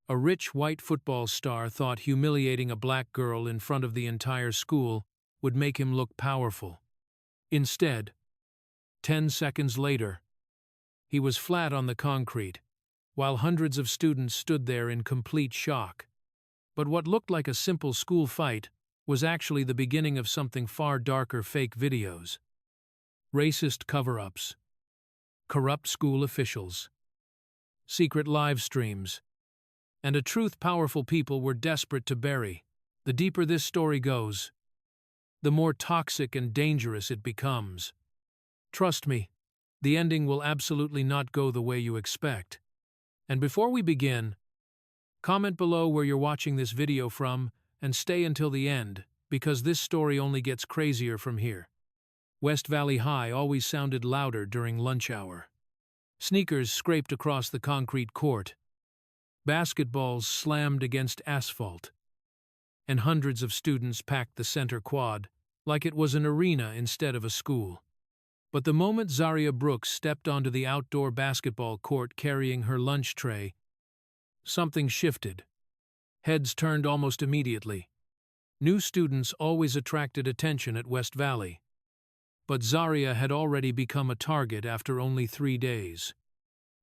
A rich white football star thought humiliating a black girl in front of the entire school would make him look powerful. Instead, 10 seconds later, he was flat on the concrete, while hundreds of students stood there in complete shock. But what looked like a simple school fight was actually the beginning of something far darker: fake videos, racist cover-ups, corrupt school officials, secret live streams, and a truth powerful people were desperate to bury. The deeper this story goes, the more toxic and dangerous it becomes. Trust me, the ending will absolutely not go the way you expect. And before we begin, comment below where you're watching this video from and stay until the end, because this story only gets crazier from here. West Valley High always sounded louder during lunch hour. Sneakers scraped across the concrete court, basketballs slammed against asphalt, and hundreds of students packed the center quad like it was an arena instead of a school. But the moment Zaria Brooks stepped onto the outdoor basketball court carrying her lunch tray, something shifted. Heads turned almost immediately. New students always attracted attention at West Valley, but Zaria had already become a target after only 3 days.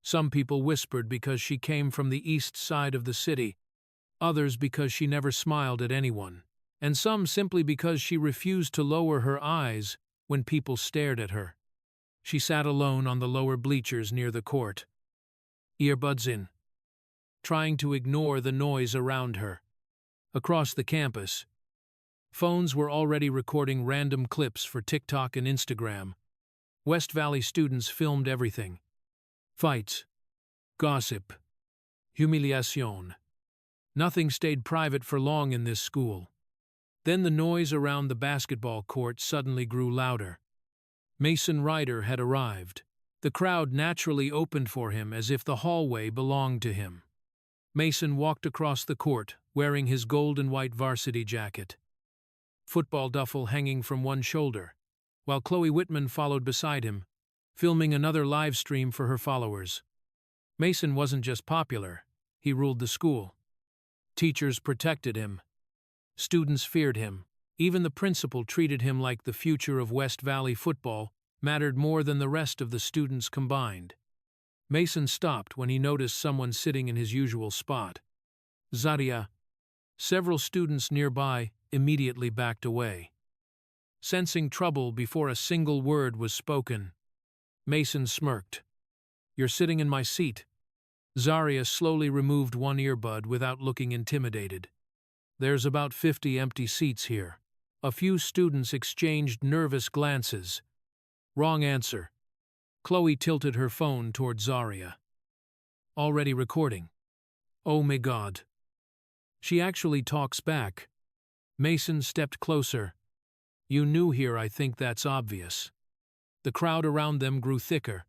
Some people whispered because she came from the east side of the city, others because she never smiled at anyone, and some simply because she refused to lower her eyes when people stared at her. She sat alone on the lower bleachers near the court, earbuds in, trying to ignore the noise around her. Across the campus, phones were already recording random clips for TikTok and Instagram. West Valley students filmed everything: fights, gossip, humiliation. Nothing stayed private for long in this school. Then the noise around the basketball court suddenly grew louder. Mason Ryder had arrived. The crowd naturally opened for him as if the hallway belonged to him. Mason walked across the court, wearing his gold and white varsity jacket, football duffel hanging from one shoulder, while Chloe Whitman followed beside him, filming another live stream for her followers. Mason wasn't just popular, he ruled the school. Teachers protected him. Students feared him. Even the principal treated him like the future of West Valley football mattered more than the rest of the students combined. Mason stopped when he noticed someone sitting in his usual spot. Zaria. Several students nearby immediately backed away. Sensing trouble before a single word was spoken, Mason smirked. "You're sitting in my seat." Zaria slowly removed one earbud without looking intimidated. "There's about 50 empty seats here." A few students exchanged nervous glances. Wrong answer. Chloe tilted her phone toward Zaria. "Already recording." "Oh my God." She actually talks back. Mason stepped closer. "You new here, I think that's obvious." The crowd around them grew thicker.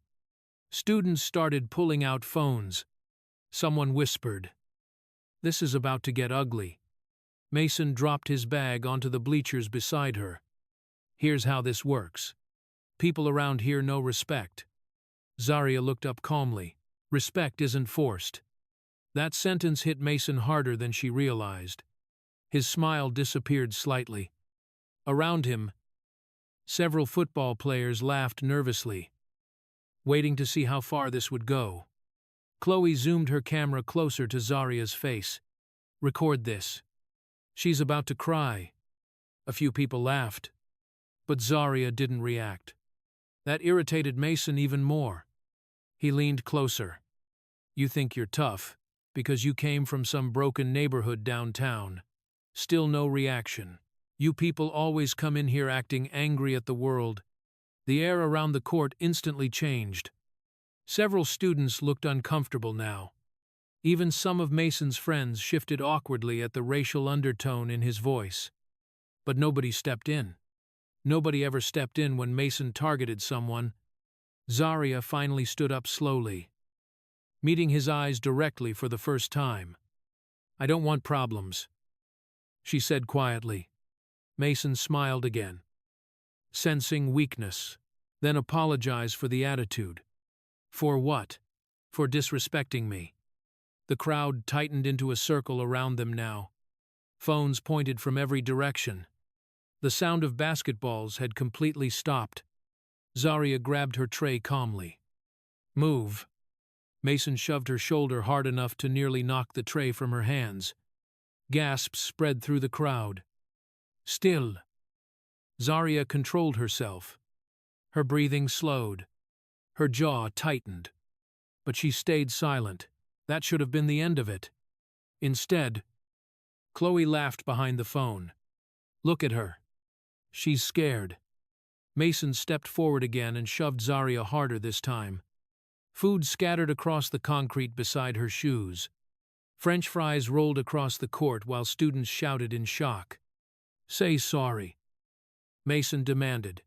Students started pulling out phones. Someone whispered, "This is about to get ugly." Mason dropped his bag onto the bleachers beside her. "Here's how this works. People around here know respect." Zaria looked up calmly. "Respect isn't forced." That sentence hit Mason harder than she realized. His smile disappeared slightly. Around him, several football players laughed nervously, waiting to see how far this would go. Chloe zoomed her camera closer to Zaria's face. "Record this." "She's about to cry." A few people laughed, but Zaria didn't react. That irritated Mason even more. He leaned closer. "You think you're tough because you came from some broken neighborhood downtown. Still no reaction. You people always come in here acting angry at the world." The air around the court instantly changed. Several students looked uncomfortable now. Even some of Mason's friends shifted awkwardly at the racial undertone in his voice. But nobody stepped in. Nobody ever stepped in when Mason targeted someone. Zaria finally stood up slowly, meeting his eyes directly for the first time. "I don't want problems," she said quietly. Mason smiled again, sensing weakness, then apologized for the attitude. "For what?" "For disrespecting me." The crowd tightened into a circle around them now. Phones pointed from every direction. The sound of basketballs had completely stopped. Zaria grabbed her tray calmly. "Move." Mason shoved her shoulder hard enough to nearly knock the tray from her hands. Gasps spread through the crowd. "Still." Zaria controlled herself. Her breathing slowed. Her jaw tightened. But she stayed silent. That should have been the end of it. Instead, Chloe laughed behind the phone. "Look at her. She's scared." Mason stepped forward again and shoved Zaria harder this time. Food scattered across the concrete beside her shoes. French fries rolled across the court while students shouted in shock. "Say sorry," Mason demanded.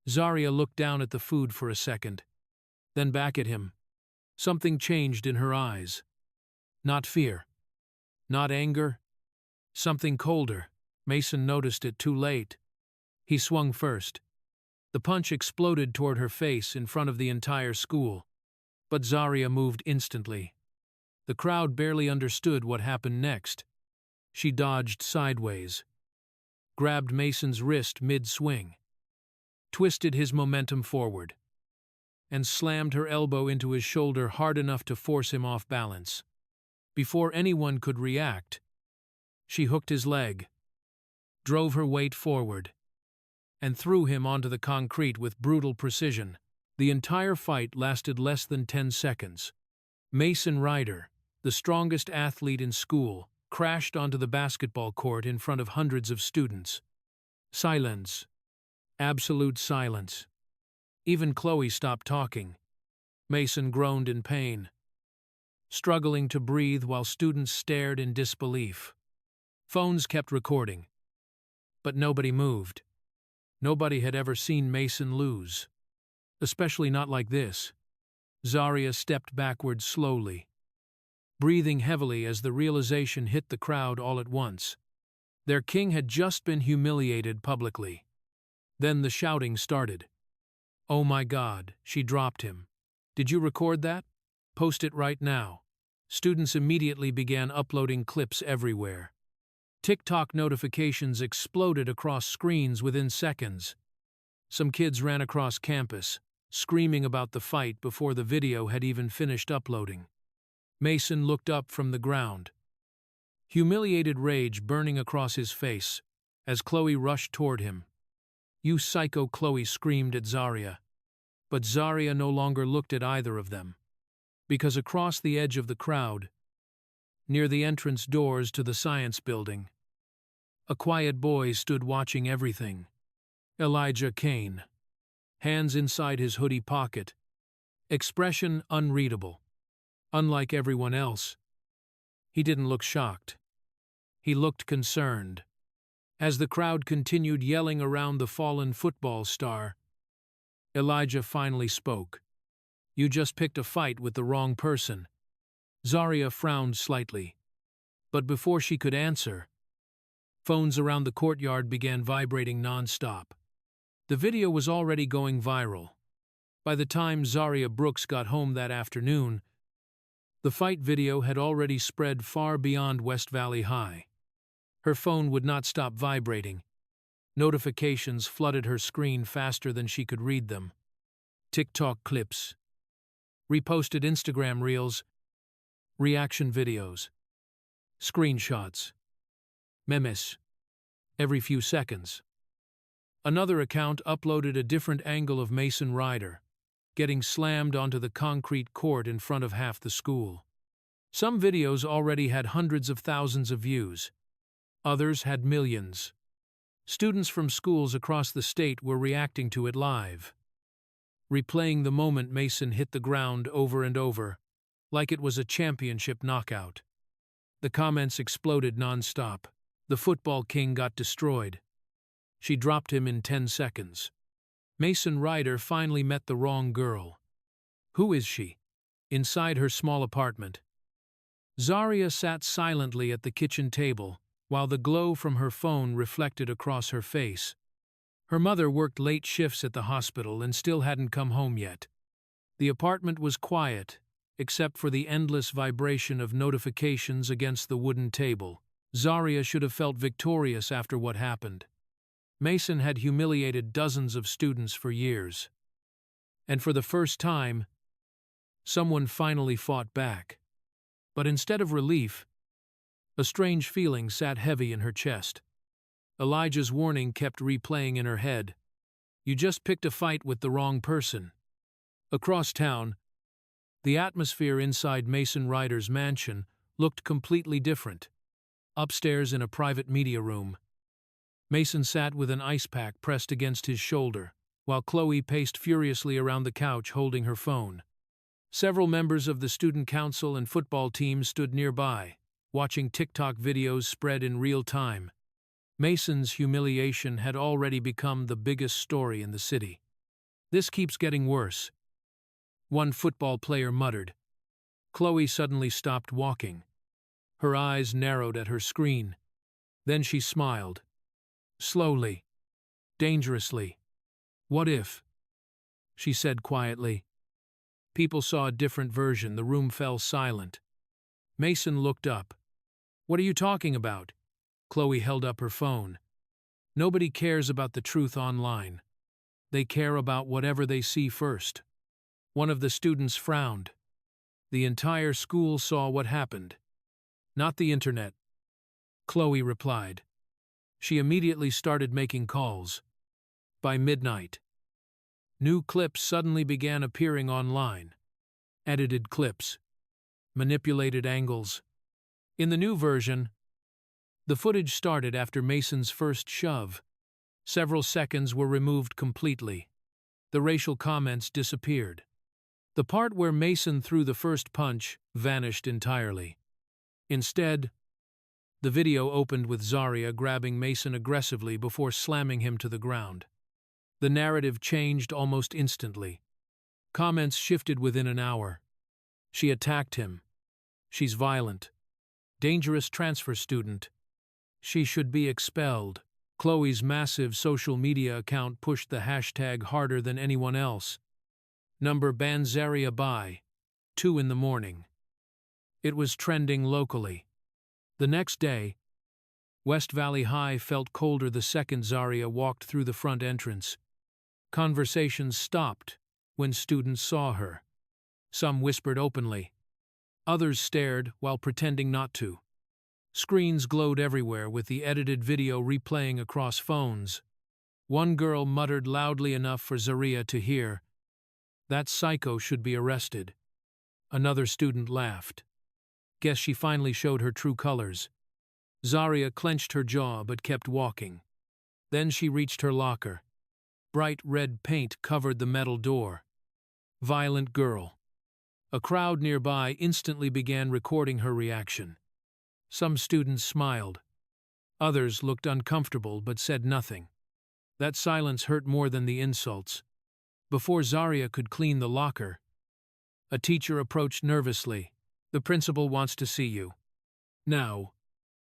Zaria looked down at the food for a second, then back at him. Something changed in her eyes. Not fear. Not anger. Something colder. Mason noticed it too late. He swung first. The punch exploded toward her face in front of the entire school. But Zaria moved instantly. The crowd barely understood what happened next. She dodged sideways, grabbed Mason's wrist mid-swing, twisted his momentum forward, and slammed her elbow into his shoulder hard enough to force him off balance. Before anyone could react, she hooked his leg, drove her weight forward, and threw him onto the concrete with brutal precision. The entire fight lasted less than 10 seconds. Mason Ryder, the strongest athlete in school, crashed onto the basketball court in front of hundreds of students. Silence. Absolute silence. Even Chloe stopped talking. Mason groaned in pain, struggling to breathe while students stared in disbelief. Phones kept recording, but nobody moved. Nobody had ever seen Mason lose. Especially not like this. Zaria stepped backward slowly, breathing heavily as the realization hit the crowd all at once. Their king had just been humiliated publicly. Then the shouting started. "Oh my God," she dropped him. "Did you record that? Post it right now." Students immediately began uploading clips everywhere. TikTok notifications exploded across screens within seconds. Some kids ran across campus, screaming about the fight before the video had even finished uploading. Mason looked up from the ground, humiliated rage burning across his face, as Chloe rushed toward him. "You psycho," Chloe screamed at Zaria. But Zaria no longer looked at either of them, because across the edge of the crowd, near the entrance doors to the science building, a quiet boy stood watching everything. Elijah Kane, hands inside his hoodie pocket, expression unreadable. Unlike everyone else, he didn't look shocked. He looked concerned. As the crowd continued yelling around the fallen football star, Elijah finally spoke. "You just picked a fight with the wrong person." Zaria frowned slightly, but before she could answer, phones around the courtyard began vibrating non-stop. The video was already going viral. By the time Zaria Brooks got home that afternoon, the fight video had already spread far beyond West Valley High. Her phone would not stop vibrating. Notifications flooded her screen faster than she could read them. TikTok clips, reposted Instagram reels, reaction videos, screenshots, memes, every few seconds. Another account uploaded a different angle of Mason Ryder, getting slammed onto the concrete court in front of half the school. Some videos already had hundreds of thousands of views. Others had millions. Students from schools across the state were reacting to it live, replaying the moment Mason hit the ground over and over, like it was a championship knockout. The comments exploded non-stop. The football king got destroyed. She dropped him in 10 seconds. Mason Ryder finally met the wrong girl. Who is she? Inside her small apartment, Zaria sat silently at the kitchen table, while the glow from her phone reflected across her face. Her mother worked late shifts at the hospital and still hadn't come home yet. The apartment was quiet, except for the endless vibration of notifications against the wooden table. Zaria should have felt victorious after what happened. Mason had humiliated dozens of students for years. And for the first time, someone finally fought back. But instead of relief, a strange feeling sat heavy in her chest. Elijah's warning kept replaying in her head. You just picked a fight with the wrong person. Across town, the atmosphere inside Mason Ryder's mansion looked completely different. Upstairs in a private media room, Mason sat with an ice pack pressed against his shoulder, while Chloe paced furiously around the couch holding her phone. Several members of the student council and football teams stood nearby, watching TikTok videos spread in real time. Mason's humiliation had already become the biggest story in the city. This keeps getting worse, one football player muttered. Chloe suddenly stopped walking. Her eyes narrowed at her screen. Then she smiled. Slowly. Dangerously. What if? She said quietly. People saw a different version. The room fell silent. Mason looked up. What are you talking about? Chloe held up her phone. Nobody cares about the truth online. They care about whatever they see first. One of the students frowned. The entire school saw what happened. Not the internet. Chloe replied. She immediately started making calls. By midnight, new clips suddenly began appearing online. Edited clips. Manipulated angles. In the new version, the footage started after Mason's first shove. Several seconds were removed completely. The racial comments disappeared. The part where Mason threw the first punch vanished entirely. Instead, the video opened with Zaria grabbing Mason aggressively before slamming him to the ground. The narrative changed almost instantly. Comments shifted within an hour. She attacked him. She's violent. Dangerous transfer student. She should be expelled. Chloe's massive social media account pushed the hashtag harder than anyone else. Number ban Zaria by 2 in the morning. It was trending locally. The next day, West Valley High felt colder the second Zaria walked through the front entrance. Conversations stopped when students saw her. Some whispered openly. Others stared while pretending not to. Screens glowed everywhere with the edited video replaying across phones. One girl muttered loudly enough for Zaria to hear, "That psycho should be arrested." Another student laughed. Guess she finally showed her true colors. Zaria clenched her jaw but kept walking. Then she reached her locker. Bright red paint covered the metal door. Violent girl. A crowd nearby instantly began recording her reaction. Some students smiled. Others looked uncomfortable but said nothing. That silence hurt more than the insults. Before Zaria could clean the locker, a teacher approached nervously. "The principal wants to see you." Now,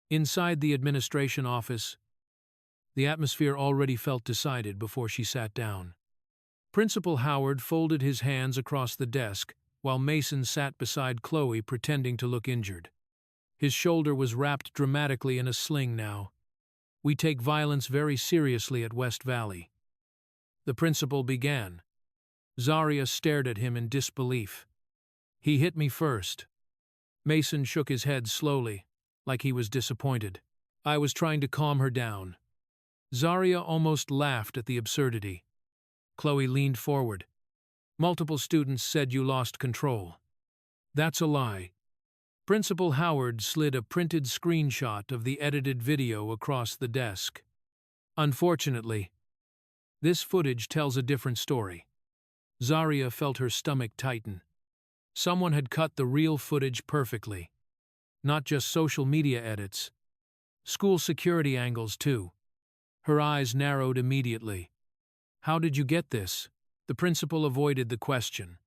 inside the administration office, the atmosphere already felt decided before she sat down. Principal Howard folded his hands across the desk, while Mason sat beside Chloe pretending to look injured. His shoulder was wrapped dramatically in a sling now. "We take violence very seriously at West Valley." The principal began. Zaria stared at him in disbelief. "He hit me first." Mason shook his head slowly, like he was disappointed. "I was trying to calm her down." Zaria almost laughed at the absurdity. Chloe leaned forward. "Multiple students said you lost control." "That's a lie." Principal Howard slid a printed screenshot of the edited video across the desk. "Unfortunately, this footage tells a different story." Zaria felt her stomach tighten. Someone had cut the real footage perfectly. Not just social media edits. School security angles, too. Her eyes narrowed immediately. "How did you get this?" The principal avoided the question.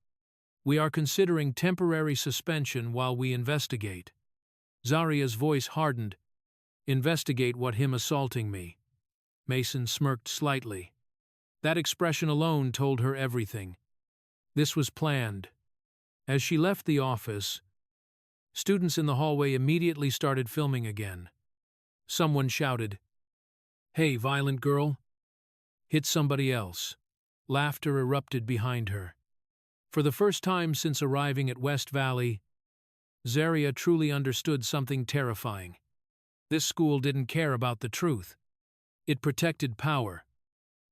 "We are considering temporary suspension while we investigate." Zaria's voice hardened. "Investigate what him assaulting me." Mason smirked slightly. That expression alone told her everything. This was planned. As she left the office, students in the hallway immediately started filming again. Someone shouted, "Hey, violent girl! Hit somebody else." Laughter erupted behind her. For the first time since arriving at West Valley, Zaria truly understood something terrifying. This school didn't care about the truth. It protected power.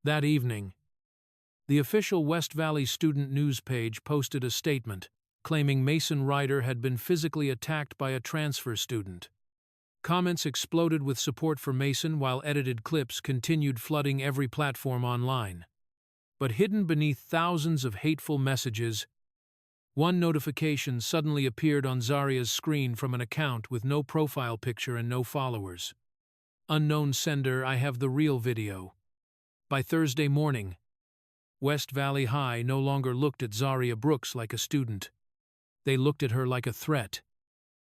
That evening, the official West Valley student news page posted a statement claiming Mason Ryder had been physically attacked by a transfer student. Comments exploded with support for Mason while edited clips continued flooding every platform online. But hidden beneath thousands of hateful messages, one notification suddenly appeared on Zaria's screen from an account with no profile picture and no followers. Unknown sender, I have the real video. By Thursday morning, West Valley High no longer looked at Zaria Brooks like a student. They looked at her like a threat.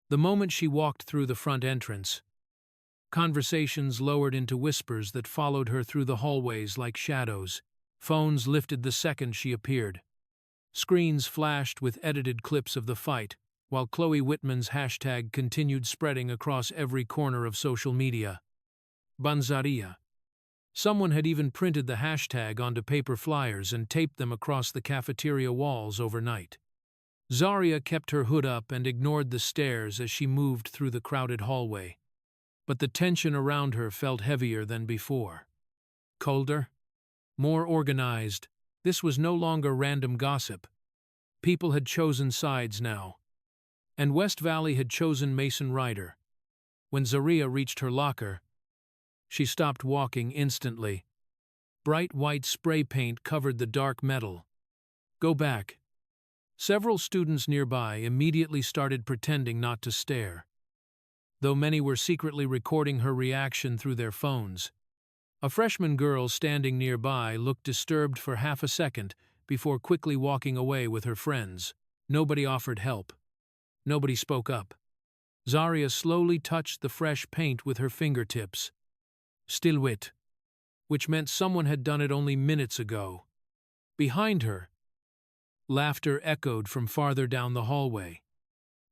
The moment she walked through the front entrance, conversations lowered into whispers that followed her through the hallways like shadows. Phones lifted the second she appeared. Screens flashed with edited clips of the fight, while Chloe Whitman's hashtag continued spreading across every corner of social media. Banzaria. Someone had even printed the hashtag onto paper flyers and taped them across the cafeteria walls overnight. Zaria kept her hood up and ignored the stares as she moved through the crowded hallway. But the tension around her felt heavier than before. Colder, more organized, this was no longer random gossip. People had chosen sides now. And West Valley had chosen Mason Ryder. When Zaria reached her locker, she stopped walking instantly. Bright white spray paint covered the dark metal. Go back. Several students nearby immediately started pretending not to stare, though many were secretly recording her reaction through their phones. A freshman girl standing nearby looked disturbed for half a second before quickly walking away with her friends. Nobody offered help. Nobody spoke up. Zaria slowly touched the fresh paint with her fingertips. Still wet, which meant someone had done it only minutes ago. Behind her, laughter echoed from farther down the hallway.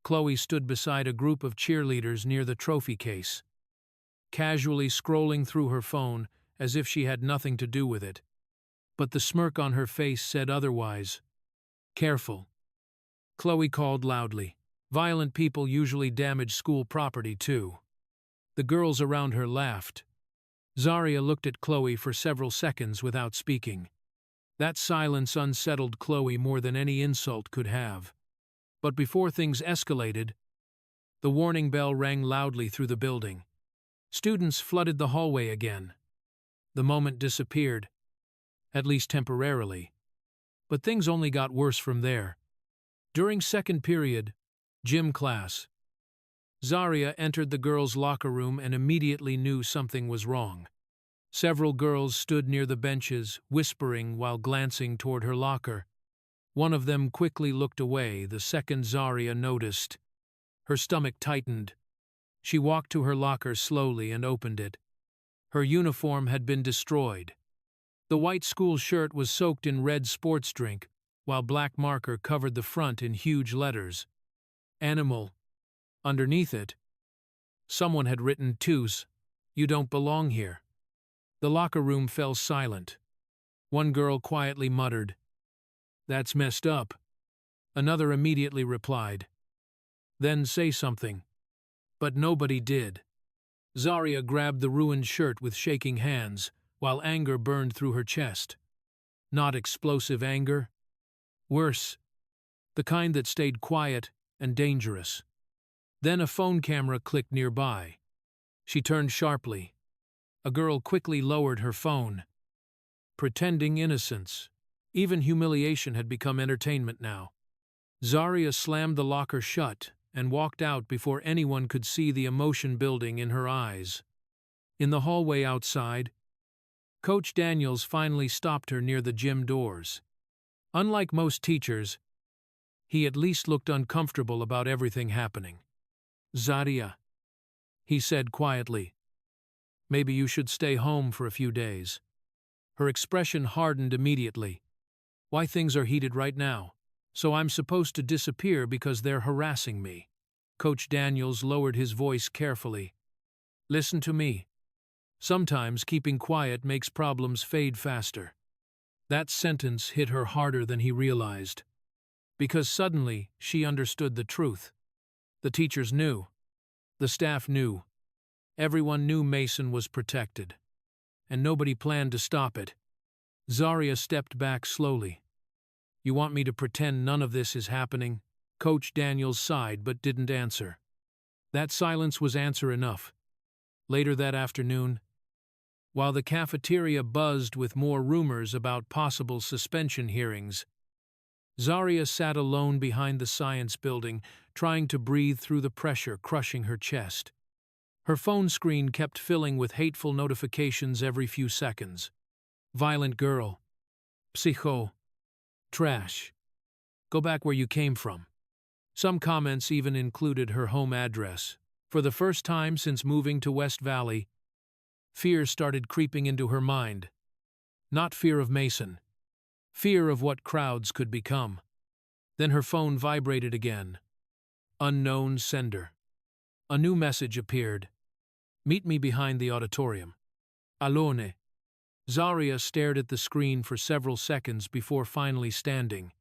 Chloe stood beside a group of cheerleaders near the trophy case, casually scrolling through her phone as if she had nothing to do with it. But the smirk on her face said otherwise. Careful. Chloe called loudly. Violent people usually damage school property too. The girls around her laughed. Zaria looked at Chloe for several seconds without speaking. That silence unsettled Chloe more than any insult could have. But before things escalated, the warning bell rang loudly through the building. Students flooded the hallway again. The moment disappeared, at least temporarily. But things only got worse from there. During second period, gym class, Zaria entered the girls' locker room and immediately knew something was wrong. Several girls stood near the benches, whispering while glancing toward her locker. One of them quickly looked away the second Zaria noticed. Her stomach tightened. She walked to her locker slowly and opened it. Her uniform had been destroyed. The white school shirt was soaked in red sports drink, while black marker covered the front in huge letters. Animal. Underneath it, someone had written "Toos, you don't belong here." The locker room fell silent. One girl quietly muttered, "That's messed up." Another immediately replied, "Then say something." But nobody did. Zaria grabbed the ruined shirt with shaking hands, while anger burned through her chest. Not explosive anger. Worse, the kind that stayed quiet and dangerous. Then a phone camera clicked nearby. She turned sharply. A girl quickly lowered her phone. Pretending innocence. Even humiliation had become entertainment now. Zaria slammed the locker shut and walked out before anyone could see the emotion building in her eyes. In the hallway outside, Coach Daniels finally stopped her near the gym doors. Unlike most teachers, he at least looked uncomfortable about everything happening. "Zaria," he said quietly, "maybe you should stay home for a few days." Her expression hardened immediately. "Why things are heated right now?" So I'm supposed to disappear because they're harassing me. Coach Daniels lowered his voice carefully. Listen to me. Sometimes keeping quiet makes problems fade faster. That sentence hit her harder than he realized. Because suddenly, she understood the truth. The teachers knew. The staff knew. Everyone knew Mason was protected. And nobody planned to stop it. Zaria stepped back slowly. You want me to pretend none of this is happening? Coach Daniels sighed but didn't answer. That silence was answer enough. Later that afternoon, while the cafeteria buzzed with more rumors about possible suspension hearings, Zaria sat alone behind the science building, trying to breathe through the pressure crushing her chest. Her phone screen kept filling with hateful notifications every few seconds. Violent girl. Psycho. Trash. Go back where you came from. Some comments even included her home address. For the first time since moving to West Valley, fear started creeping into her mind. Not fear of Mason. Fear of what crowds could become. Then her phone vibrated again. Unknown sender. A new message appeared. Meet me behind the auditorium. Alone. Zaria stared at the screen for several seconds before finally standing.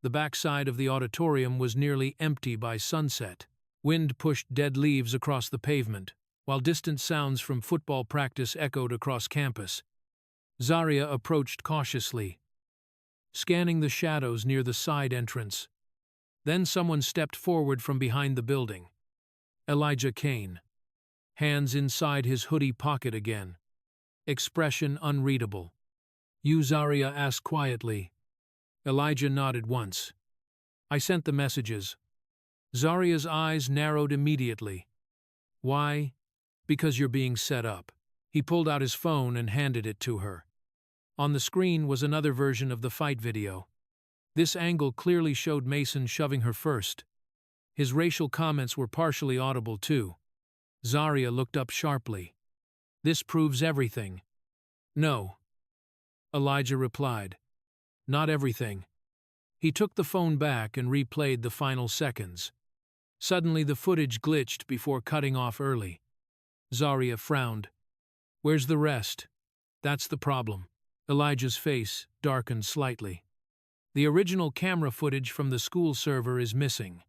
The backside of the auditorium was nearly empty by sunset. Wind pushed dead leaves across the pavement, while distant sounds from football practice echoed across campus. Zaria approached cautiously, scanning the shadows near the side entrance. Then someone stepped forward from behind the building. Elijah Kane. Hands inside his hoodie pocket again. Expression unreadable. You, Zaria asked quietly. Elijah nodded once. I sent the messages. Zaria's eyes narrowed immediately. Why? Because you're being set up. He pulled out his phone and handed it to her. On the screen was another version of the fight video. This angle clearly showed Mason shoving her first. His racial comments were partially audible too. Zaria looked up sharply. This proves everything. No. Elijah replied. Not everything. He took the phone back and replayed the final seconds. Suddenly the footage glitched before cutting off early. Zaria frowned. Where's the rest? That's the problem. Elijah's face darkened slightly. The original camera footage from the school server is missing.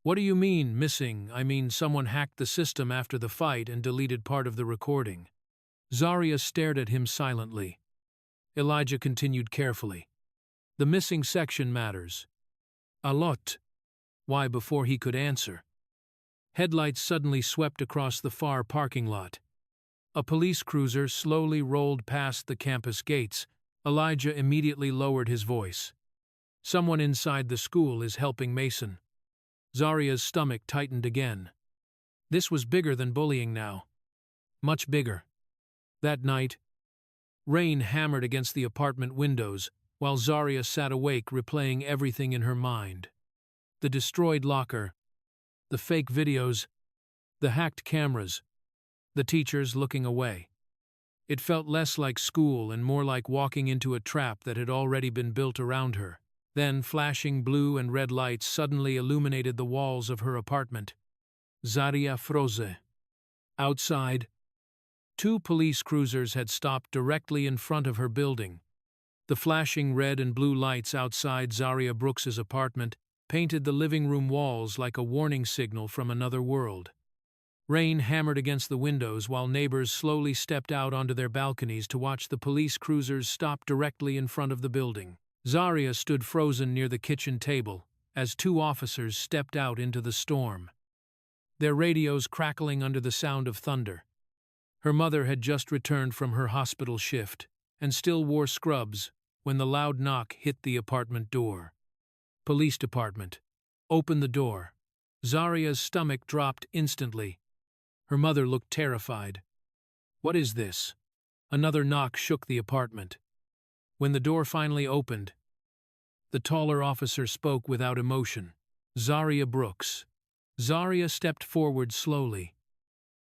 What do you mean, missing? I mean someone hacked the system after the fight and deleted part of the recording. Zaria stared at him silently. Elijah continued carefully. The missing section matters. A lot. Why? Before he could answer, headlights suddenly swept across the far parking lot. A police cruiser slowly rolled past the campus gates. Elijah immediately lowered his voice. Someone inside the school is helping Mason. Zaria's stomach tightened again. This was bigger than bullying now. Much bigger. That night, rain hammered against the apartment windows, while Zaria sat awake replaying everything in her mind. The destroyed locker, the fake videos, the hacked cameras, the teachers looking away. It felt less like school and more like walking into a trap that had already been built around her. Then flashing blue and red lights suddenly illuminated the walls of her apartment. Zaria froze. Outside, 2 police cruisers had stopped directly in front of her building. The flashing red and blue lights outside Zaria Brooks's apartment painted the living room walls like a warning signal from another world. Rain hammered against the windows while neighbors slowly stepped out onto their balconies to watch the police cruisers stop directly in front of the building. Zaria stood frozen near the kitchen table as 2 officers stepped out into the storm, their radios crackling under the sound of thunder. Her mother had just returned from her hospital shift and still wore scrubs when the loud knock hit the apartment door. Police department. Open the door. Zaria's stomach dropped instantly. Her mother looked terrified. What is this? Another knock shook the apartment. When the door finally opened, the taller officer spoke without emotion. Zaria Brooks. Zaria stepped forward slowly.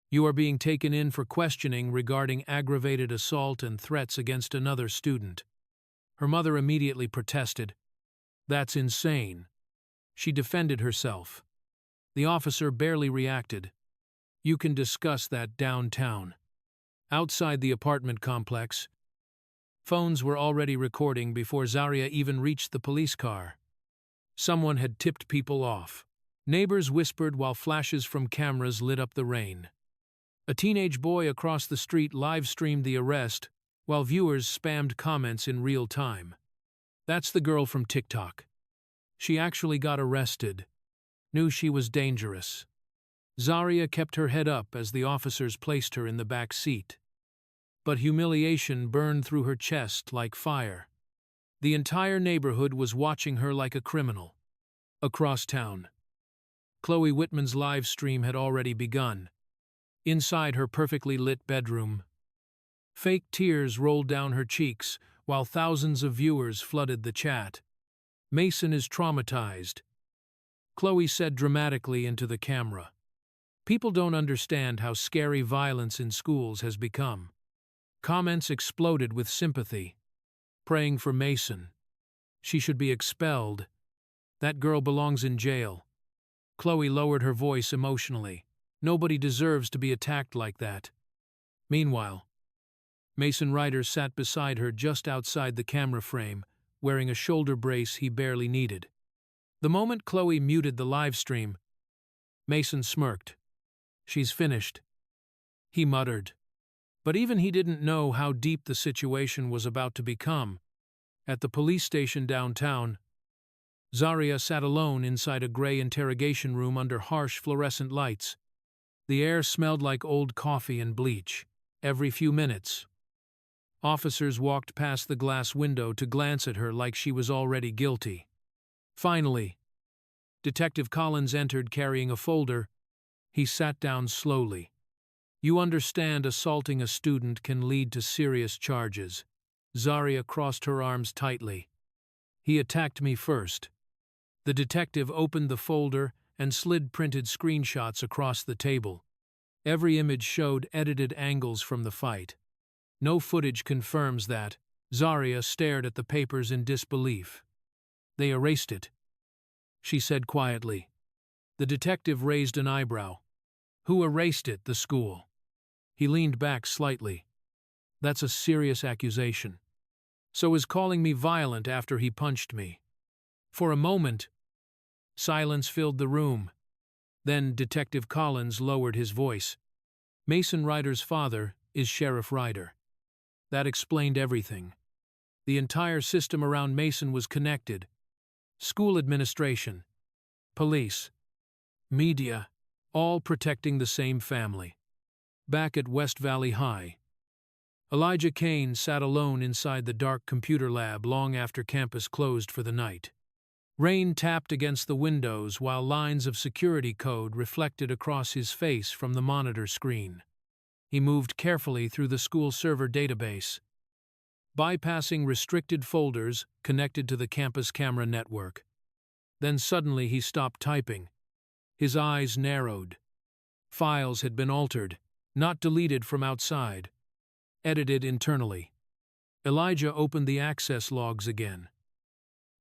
You are being taken in for questioning regarding aggravated assault and threats against another student. Her mother immediately protested. That's insane. She defended herself. The officer barely reacted. You can discuss that downtown. Outside the apartment complex, phones were already recording before Zarya even reached the police car. Someone had tipped people off. Neighbors whispered while flashes from cameras lit up the rain. A teenage boy across the street live-streamed the arrest, while viewers spammed comments in real time. That's the girl from TikTok. She actually got arrested. Knew she was dangerous. Zarya kept her head up as the officers placed her in the back seat. But humiliation burned through her chest like fire. The entire neighborhood was watching her like a criminal. Across town, Chloe Whitman's live stream had already begun. Inside her perfectly lit bedroom, fake tears rolled down her cheeks while thousands of viewers flooded the chat. Mason is traumatized, Chloe said dramatically into the camera. People don't understand how scary violence in schools has become. Comments exploded with sympathy. Praying for Mason. She should be expelled. That girl belongs in jail. Chloe lowered her voice emotionally. Nobody deserves to be attacked like that. Meanwhile, Mason Ryder sat beside her just outside the camera frame, wearing a shoulder brace he barely needed. The moment Chloe muted the live stream, Mason smirked. She's finished, he muttered. But even he didn't know how deep the situation was about to become. At the police station downtown, Zarya sat alone inside a gray interrogation room under harsh fluorescent lights. The air smelled like old coffee and bleach. Every few minutes, officers walked past the glass window to glance at her like she was already guilty. Finally, Detective Collins entered carrying a folder. He sat down slowly. You understand assaulting a student can lead to serious charges. Zarya crossed her arms tightly. He attacked me first. The detective opened the folder and slid printed screenshots across the table. Every image showed edited angles from the fight. No footage confirms that. Zarya stared at the papers in disbelief. They erased it, she said quietly. The detective raised an eyebrow. Who erased it? The school. He leaned back slightly. That's a serious accusation. So is calling me violent after he punched me. For a moment, silence filled the room. Then Detective Collins lowered his voice. Mason Ryder's father is Sheriff Ryder. That explained everything. The entire system around Mason was connected. School administration, police, media, all protecting the same family. Back at West Valley High, Elijah Kane sat alone inside the dark computer lab long after campus closed for the night. Rain tapped against the windows while lines of security code reflected across his face from the monitor screen. He moved carefully through the school server database, bypassing restricted folders connected to the campus camera network. Then suddenly he stopped typing. His eyes narrowed. Files had been altered, not deleted from outside. Edited internally. Elijah opened the access logs again,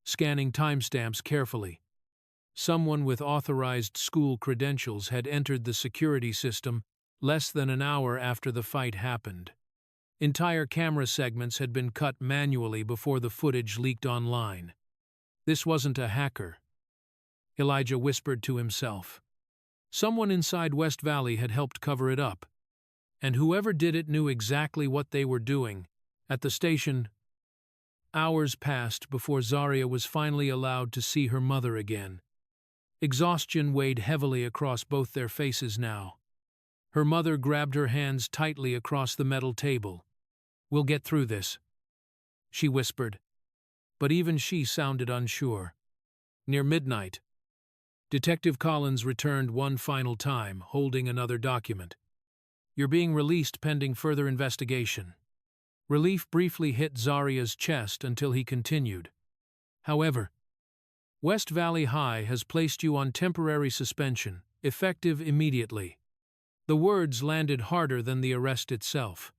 scanning timestamps carefully. Someone with authorized school credentials had entered the security system less than an hour after the fight happened. Entire camera segments had been cut manually before the footage leaked online. This wasn't a hacker, Elijah whispered to himself. Someone inside West Valley had helped cover it up. And whoever did it knew exactly what they were doing. At the station, hours passed before Zarya was finally allowed to see her mother again. Exhaustion weighed heavily across both their faces now. Her mother grabbed her hands tightly across the metal table. We'll get through this, she whispered. But even she sounded unsure. Near midnight, Detective Collins returned one final time, holding another document. You're being released pending further investigation. Relief briefly hit Zarya's chest until he continued. However, West Valley High has placed you on temporary suspension, effective immediately. The words landed harder than the arrest itself.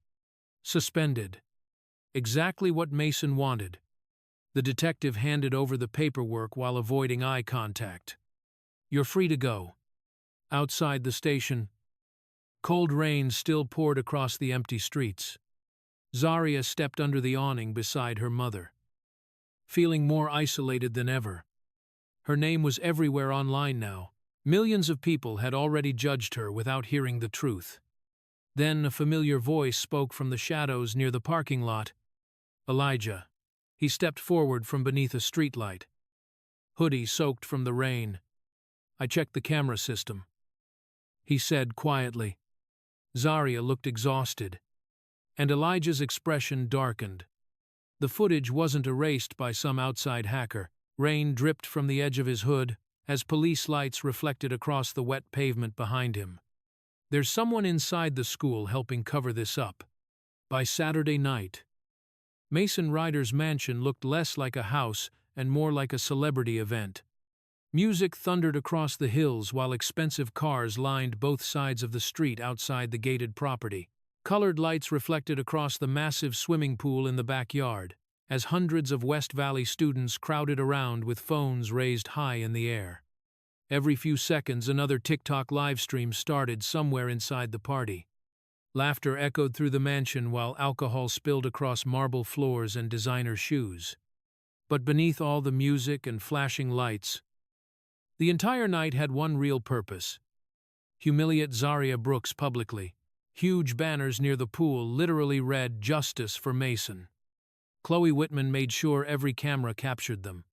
Suspended. Exactly what Mason wanted. The detective handed over the paperwork while avoiding eye contact. "You're free to go." Outside the station, cold rain still poured across the empty streets. Zaria stepped under the awning beside her mother, feeling more isolated than ever. Her name was everywhere online now. Millions of people had already judged her without hearing the truth. Then a familiar voice spoke from the shadows near the parking lot. "Elijah." He stepped forward from beneath a streetlight, hoodie soaked from the rain. "I checked the camera system," he said quietly. Zaria looked exhausted, and Elijah's expression darkened. The footage wasn't erased by some outside hacker. Rain dripped from the edge of his hood as police lights reflected across the wet pavement behind him. There's someone inside the school helping cover this up. By Saturday night, Mason Ryder's mansion looked less like a house and more like a celebrity event. Music thundered across the hills while expensive cars lined both sides of the street outside the gated property. Colored lights reflected across the massive swimming pool in the backyard, as hundreds of West Valley students crowded around with phones raised high in the air. Every few seconds, another TikTok livestream started somewhere inside the party. Laughter echoed through the mansion while alcohol spilled across marble floors and designer shoes. But beneath all the music and flashing lights, the entire night had one real purpose: humiliate Zaria Brooks publicly. Huge banners near the pool literally read "Justice for Mason." Chloe Whitman made sure every camera captured them.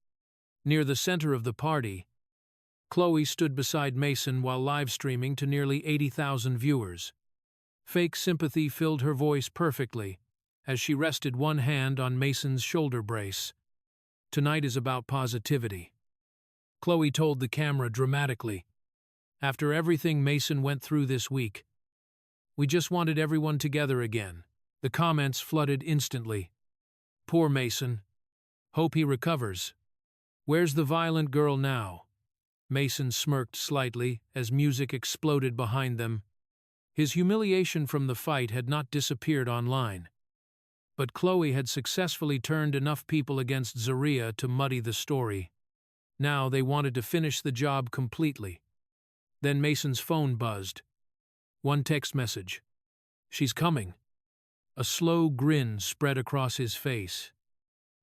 Near the center of the party, Chloe stood beside Mason while live-streaming to nearly 80,000 viewers. Fake sympathy filled her voice perfectly as she rested one hand on Mason's shoulder brace. "Tonight is about positivity," Chloe told the camera dramatically. "After everything Mason went through this week, we just wanted everyone together again." The comments flooded instantly. "Poor Mason. Hope he recovers. Where's the violent girl now?" Mason smirked slightly as music exploded behind them. His humiliation from the fight had not disappeared online. But Chloe had successfully turned enough people against Zaria to muddy the story. Now they wanted to finish the job completely. Then Mason's phone buzzed. One text message. "She's coming." A slow grin spread across his face.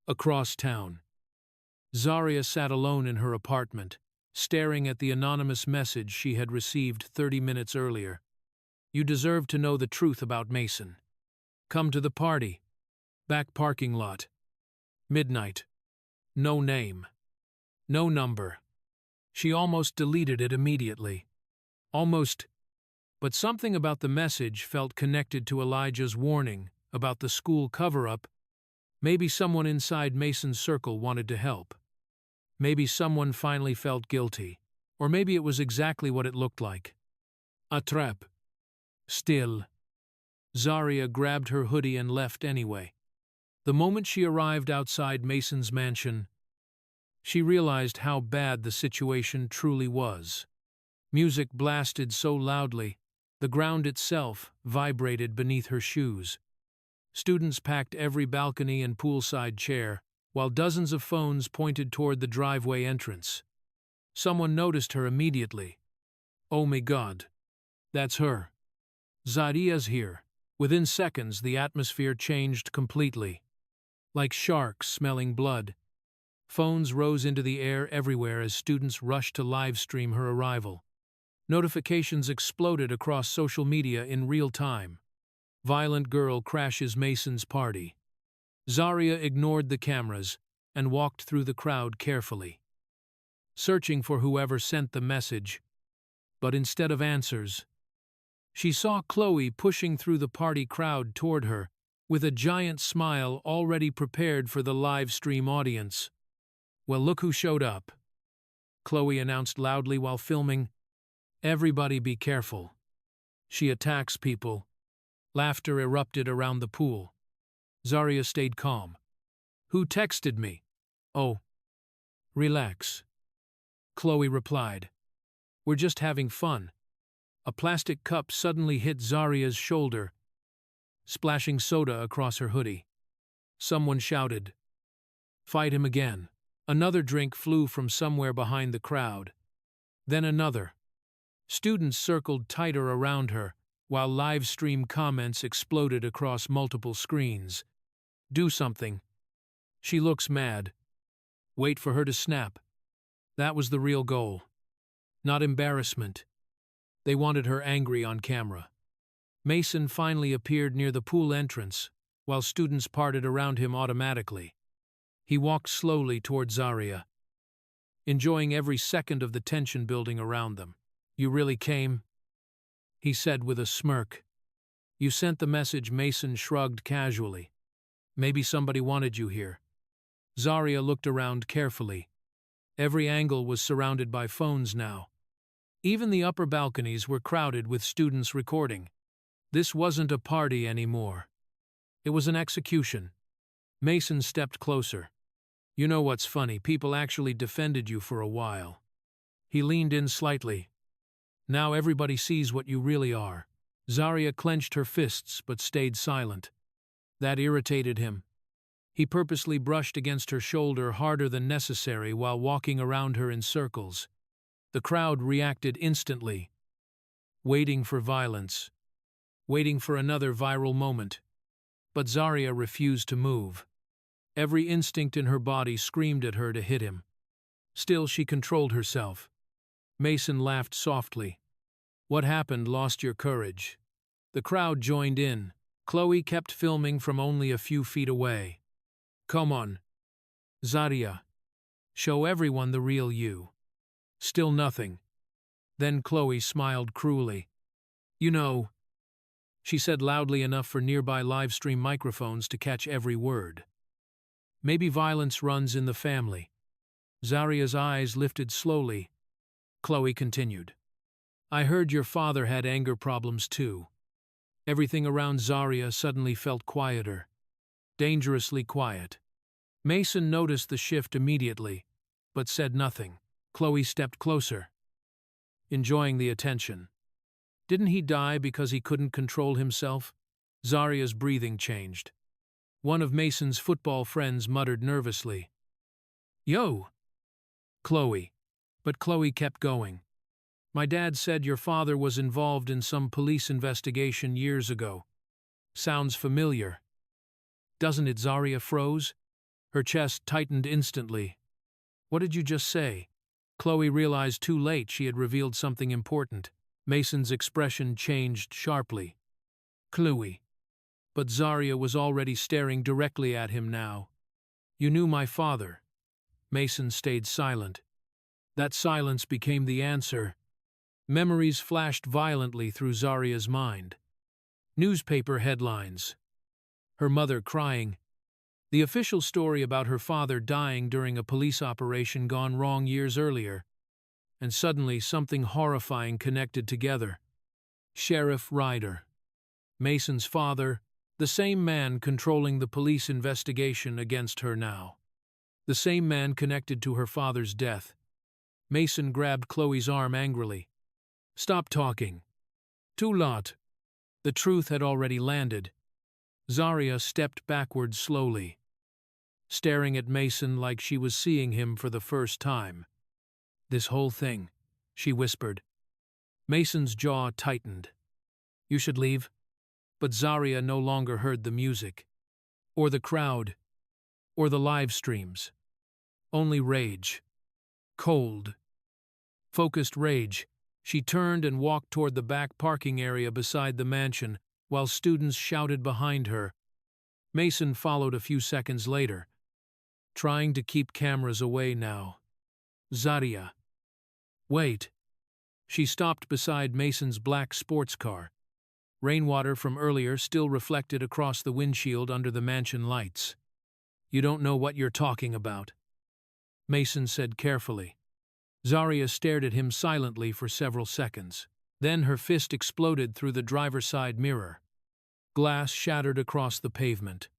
Across town, Zaria sat alone in her apartment, staring at the anonymous message she had received 30 minutes earlier. "You deserve to know the truth about Mason. Come to the party. Back parking lot. Midnight. No name. No number." She almost deleted it immediately. Almost. But something about the message felt connected to Elijah's warning about the school cover-up. Maybe someone inside Mason's circle wanted to help. Maybe someone finally felt guilty. Or maybe it was exactly what it looked like. A trap. Still, Zaria grabbed her hoodie and left anyway. The moment she arrived outside Mason's mansion, she realized how bad the situation truly was. Music blasted so loudly, the ground itself vibrated beneath her shoes. Students packed every balcony and poolside chair, while dozens of phones pointed toward the driveway entrance. Someone noticed her immediately. "Oh my God. That's her. Zaria's here." Within seconds, the atmosphere changed completely. Like sharks smelling blood, phones rose into the air everywhere as students rushed to live-stream her arrival. Notifications exploded across social media in real time. "Violent girl crashes Mason's party." Zaria ignored the cameras and walked through the crowd carefully, searching for whoever sent the message. But instead of answers, she saw Chloe pushing through the party crowd toward her, with a giant smile already prepared for the live stream audience. "Well, look who showed up," Chloe announced loudly while filming. "Everybody be careful. She attacks people." Laughter erupted around the pool. Zaria stayed calm. "Who texted me?" "Oh, relax," Chloe replied. "We're just having fun." A plastic cup suddenly hit Zaria's shoulder, splashing soda across her hoodie. Someone shouted, Fight him again. Another drink flew from somewhere behind the crowd. Then another. Students circled tighter around her, while live stream comments exploded across multiple screens. Do something. She looks mad. Wait for her to snap. That was the real goal. Not embarrassment. They wanted her angry on camera. Mason finally appeared near the pool entrance, while students parted around him automatically. He walked slowly toward Zarya, enjoying every second of the tension building around them. You really came? He said with a smirk. You sent the message. Mason shrugged casually. Maybe somebody wanted you here. Zarya looked around carefully. Every angle was surrounded by phones now. Even the upper balconies were crowded with students recording. This wasn't a party anymore. It was an execution. Mason stepped closer. You know what's funny? People actually defended you for a while. He leaned in slightly. Now everybody sees what you really are. Zarya clenched her fists but stayed silent. That irritated him. He purposely brushed against her shoulder harder than necessary while walking around her in circles. The crowd reacted instantly, waiting for violence, waiting for another viral moment. But Zarya refused to move. Every instinct in her body screamed at her to hit him. Still, she controlled herself. Mason laughed softly. What happened? Lost your courage? The crowd joined in. Chloe kept filming from only a few feet away. Come on, Zarya. Show everyone the real you. Still nothing. Then Chloe smiled cruelly. You know, she said loudly enough for nearby live-stream microphones to catch every word. Maybe violence runs in the family. Zarya's eyes lifted slowly. Chloe continued. I heard your father had anger problems too. Everything around Zarya suddenly felt quieter. Dangerously quiet. Mason noticed the shift immediately, but said nothing. Chloe stepped closer, enjoying the attention. Didn't he die because he couldn't control himself? Zarya's breathing changed. One of Mason's football friends muttered nervously. Yo! Chloe. But Chloe kept going. My dad said your father was involved in some police investigation years ago. Sounds familiar. Doesn't it? Zarya froze. Her chest tightened instantly. What did you just say? Chloe realized too late she had revealed something important. Mason's expression changed sharply. Chloe. But Zarya was already staring directly at him now. You knew my father. Mason stayed silent. That silence became the answer. Memories flashed violently through Zarya's mind. Newspaper headlines. Her mother crying. The official story about her father dying during a police operation gone wrong years earlier. And suddenly something horrifying connected together. Sheriff Ryder. Mason's father, the same man controlling the police investigation against her now. The same man connected to her father's death. Mason grabbed Chloe's arm angrily. Stop talking. Too late. The truth had already landed. Zarya stepped backward slowly, staring at Mason like she was seeing him for the first time. This whole thing, she whispered. Mason's jaw tightened. You should leave. But Zarya no longer heard the music, or the crowd, or the live streams. Only rage. Cold, focused rage. She turned and walked toward the back parking area beside the mansion, while students shouted behind her. Mason followed a few seconds later, trying to keep cameras away now. Zarya. Wait. She stopped beside Mason's black sports car. Rainwater from earlier still reflected across the windshield under the mansion lights. You don't know what you're talking about, Mason said carefully. Zarya stared at him silently for several seconds. Then her fist exploded through the driver's side mirror. Glass shattered across the pavement.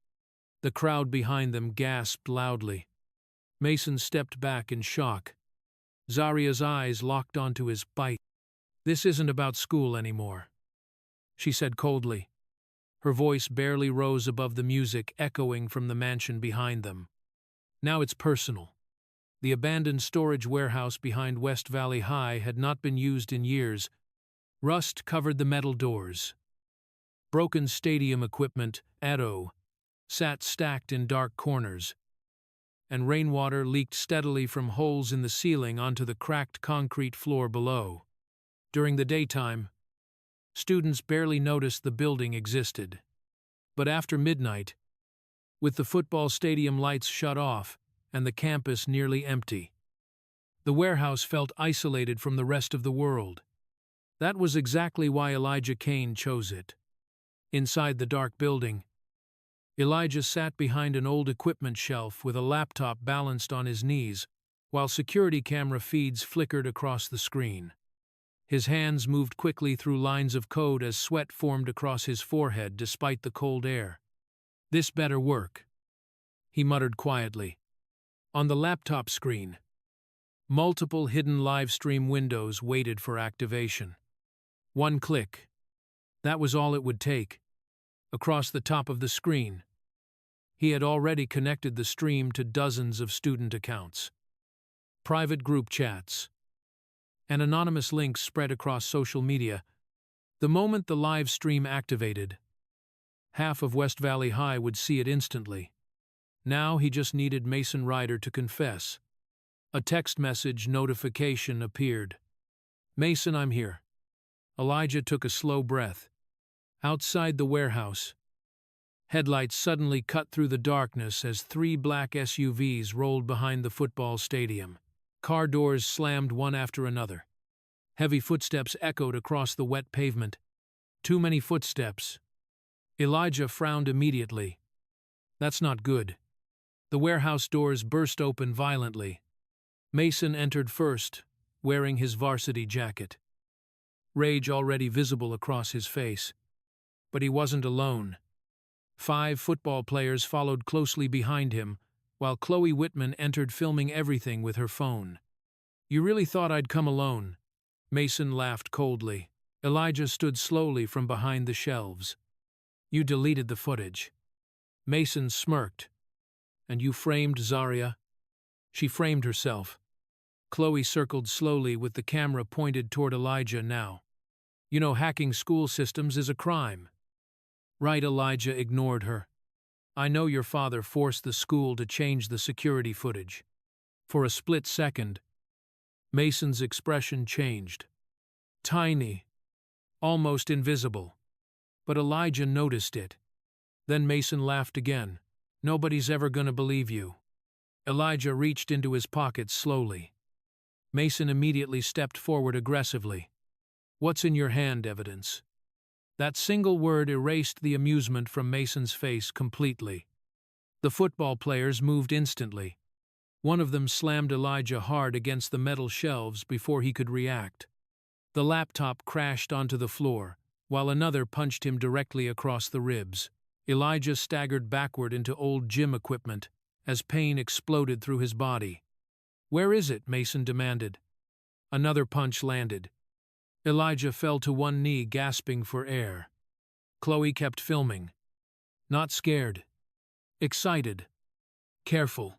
The crowd behind them gasped loudly. Mason stepped back in shock. Zarya's eyes locked onto his bite. This isn't about school anymore, she said coldly. Her voice barely rose above the music echoing from the mansion behind them. Now it's personal. The abandoned storage warehouse behind West Valley High had not been used in years. Rust covered the metal doors. Broken stadium equipment, sat stacked in dark corners, and rainwater leaked steadily from holes in the ceiling onto the cracked concrete floor below. During the daytime, students barely noticed the building existed. But after midnight, with the football stadium lights shut off and the campus nearly empty, the warehouse felt isolated from the rest of the world. That was exactly why Elijah Kane chose it. Inside the dark building, Elijah sat behind an old equipment shelf with a laptop balanced on his knees, while security camera feeds flickered across the screen. His hands moved quickly through lines of code as sweat formed across his forehead despite the cold air. "This better work," he muttered quietly. On the laptop screen, multiple hidden live stream windows waited for activation. One click. That was all it would take. Across the top of the screen, he had already connected the stream to dozens of student accounts, private group chats, and anonymous links spread across social media. The moment the live stream activated, half of West Valley High would see it instantly. Now he just needed Mason Ryder to confess. A text message notification appeared. "Mason, I'm here." Elijah took a slow breath. Outside the warehouse, headlights suddenly cut through the darkness as 3 black SUVs rolled behind the football stadium. Car doors slammed one after another. Heavy footsteps echoed across the wet pavement. Too many footsteps. Elijah frowned immediately. That's not good. The warehouse doors burst open violently. Mason entered first, wearing his varsity jacket. Rage already visible across his face. But he wasn't alone. 5 football players followed closely behind him, while Chloe Whitman entered filming everything with her phone. "You really thought I'd come alone?" Mason laughed coldly. Elijah stood slowly from behind the shelves. "You deleted the footage." Mason smirked. "And you framed Zaria?" "She framed herself." Chloe circled slowly with the camera pointed toward Elijah now. "You know, hacking school systems is a crime." "Right," Elijah ignored her. "I know your father forced the school to change the security footage." For a split second, Mason's expression changed. Tiny, almost invisible. But Elijah noticed it. Then Mason laughed again. "Nobody's ever gonna believe you." Elijah reached into his pocket slowly. Mason immediately stepped forward aggressively. "What's in your hand, evidence?" That single word erased the amusement from Mason's face completely. The football players moved instantly. One of them slammed Elijah hard against the metal shelves before he could react. The laptop crashed onto the floor, while another punched him directly across the ribs. Elijah staggered backward into old gym equipment as pain exploded through his body. "Where is it?" Mason demanded. Another punch landed. Elijah fell to one knee, gasping for air. Chloe kept filming. Not scared. Excited. Careful.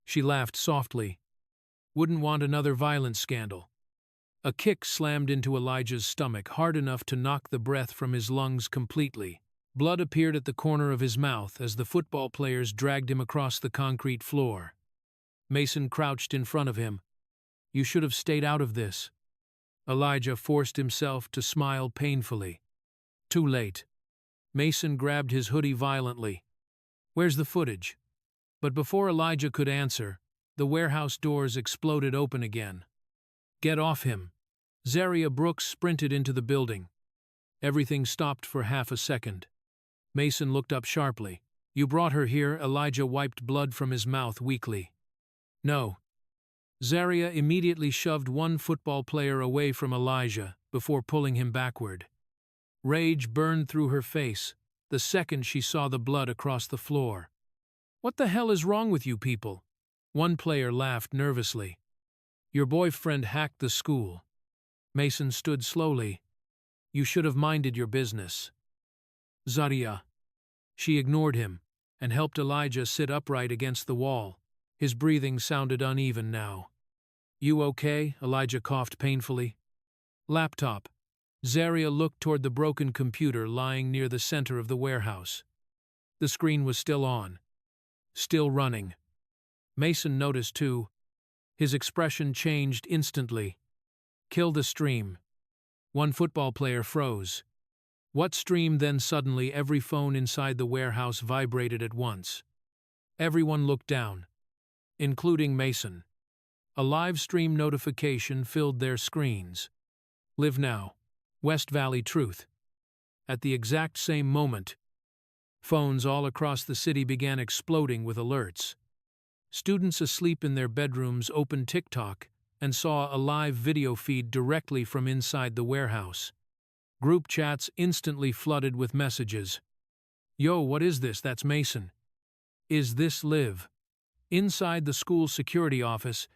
She laughed softly. Wouldn't want another violent scandal. A kick slammed into Elijah's stomach, hard enough to knock the breath from his lungs completely. Blood appeared at the corner of his mouth as the football players dragged him across the concrete floor. Mason crouched in front of him. "You should have stayed out of this." Elijah forced himself to smile painfully. Too late. Mason grabbed his hoodie violently. "Where's the footage?" But before Elijah could answer, the warehouse doors exploded open again. "Get off him!" Zaria Brooks sprinted into the building. Everything stopped for half a second. Mason looked up sharply. "You brought her here?" Elijah wiped blood from his mouth weakly. "No." Zaria immediately shoved one football player away from Elijah before pulling him backward. Rage burned through her face the second she saw the blood across the floor. "What the hell is wrong with you people?" One player laughed nervously. "Your boyfriend hacked the school." Mason stood slowly. "You should have minded your business." Zaria. She ignored him and helped Elijah sit upright against the wall. His breathing sounded uneven now. "You okay?" Elijah coughed painfully. Laptop. Zaria looked toward the broken computer lying near the center of the warehouse. The screen was still on. Still running. Mason noticed too. His expression changed instantly. "Kill the stream." One football player froze. What stream? Then suddenly every phone inside the warehouse vibrated at once. Everyone looked down, including Mason. A live stream notification filled their screens. "Live now. West Valley Truth." At the exact same moment, phones all across the city began exploding with alerts. Students asleep in their bedrooms opened TikTok and saw a live video feed directly from inside the warehouse. Group chats instantly flooded with messages. "Yo, what is this? That's Mason. Is this Liv?" Inside the school security office,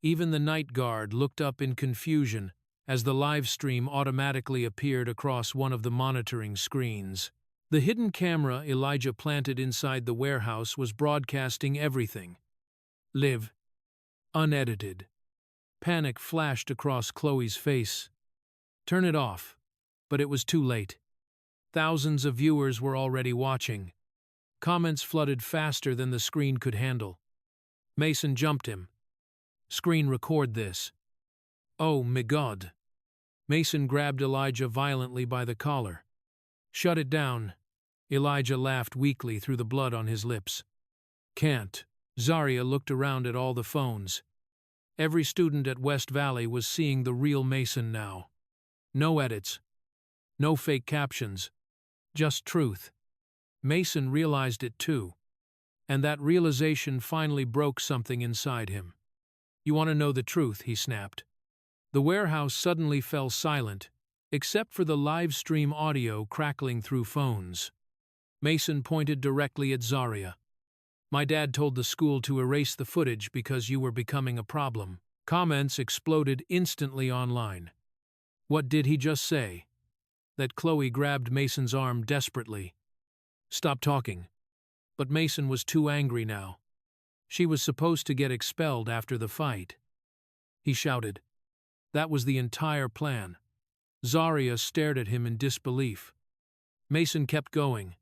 even the night guard looked up in confusion as the live stream automatically appeared across one of the monitoring screens. The hidden camera Elijah planted inside the warehouse was broadcasting everything. Live. Unedited. Panic flashed across Chloe's face. "Turn it off." But it was too late. Thousands of viewers were already watching. Comments flooded faster than the screen could handle. Mason jumped him. "Screen record this." "Oh my God." Mason grabbed Elijah violently by the collar. "Shut it down." Elijah laughed weakly through the blood on his lips. "Can't." Zaria looked around at all the phones. Every student at West Valley was seeing the real Mason now. No edits. No fake captions. Just truth. Mason realized it too. And that realization finally broke something inside him. "You want to know the truth?" he snapped. The warehouse suddenly fell silent, except for the live stream audio crackling through phones. Mason pointed directly at Zaria. "My dad told the school to erase the footage because you were becoming a problem." Comments exploded instantly online. What did he just say? That Chloe grabbed Mason's arm desperately. "Stop talking." But Mason was too angry now. She was supposed to get expelled after the fight. He shouted. That was the entire plan. Zaria stared at him in disbelief. Mason kept going.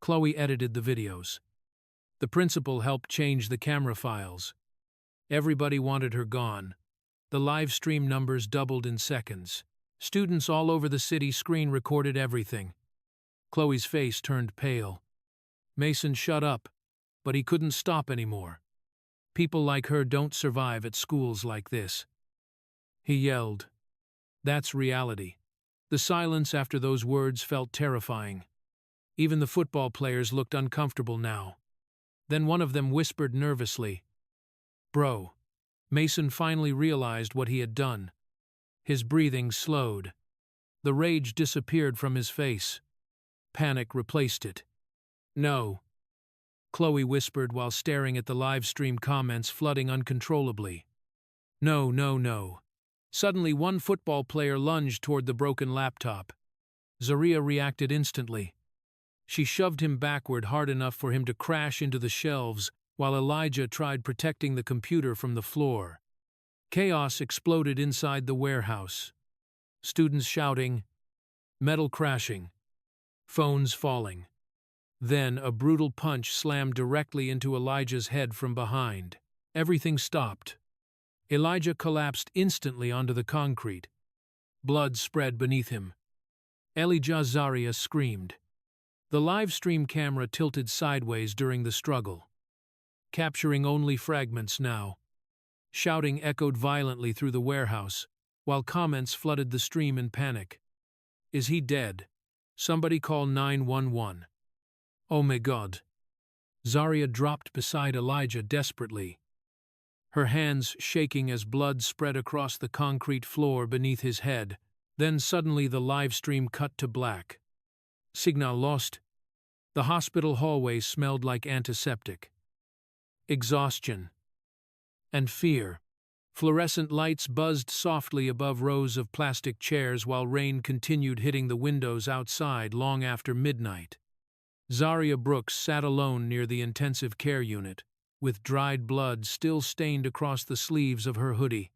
Chloe edited the videos. The principal helped change the camera files. Everybody wanted her gone. The live stream numbers doubled in seconds. Students all over the city screen recorded everything. Chloe's face turned pale. Mason shut up, but he couldn't stop anymore. People like her don't survive at schools like this. He yelled. That's reality. The silence after those words felt terrifying. Even the football players looked uncomfortable now. Then one of them whispered nervously, Bro. Mason finally realized what he had done. His breathing slowed. The rage disappeared from his face. Panic replaced it. No. Chloe whispered while staring at the live stream comments flooding uncontrollably. No, no, no. Suddenly one football player lunged toward the broken laptop. Zaria reacted instantly. She shoved him backward hard enough for him to crash into the shelves, while Elijah tried protecting the computer from the floor. Chaos exploded inside the warehouse. Students shouting, metal crashing, phones falling. Then a brutal punch slammed directly into Elijah's head from behind. Everything stopped. Elijah collapsed instantly onto the concrete. Blood spread beneath him. Elijah Zaria screamed. The live stream camera tilted sideways during the struggle, capturing only fragments now. Shouting echoed violently through the warehouse, while comments flooded the stream in panic. Is he dead? Somebody call 911. Oh my God. Zaria dropped beside Elijah desperately, her hands shaking as blood spread across the concrete floor beneath his head. Then suddenly the live stream cut to black. Signal lost. The hospital hallway smelled like antiseptic. Exhaustion. And fear. Fluorescent lights buzzed softly above rows of plastic chairs while rain continued hitting the windows outside long after midnight. Zaria Brooks sat alone near the intensive care unit, with dried blood still stained across the sleeves of her hoodie.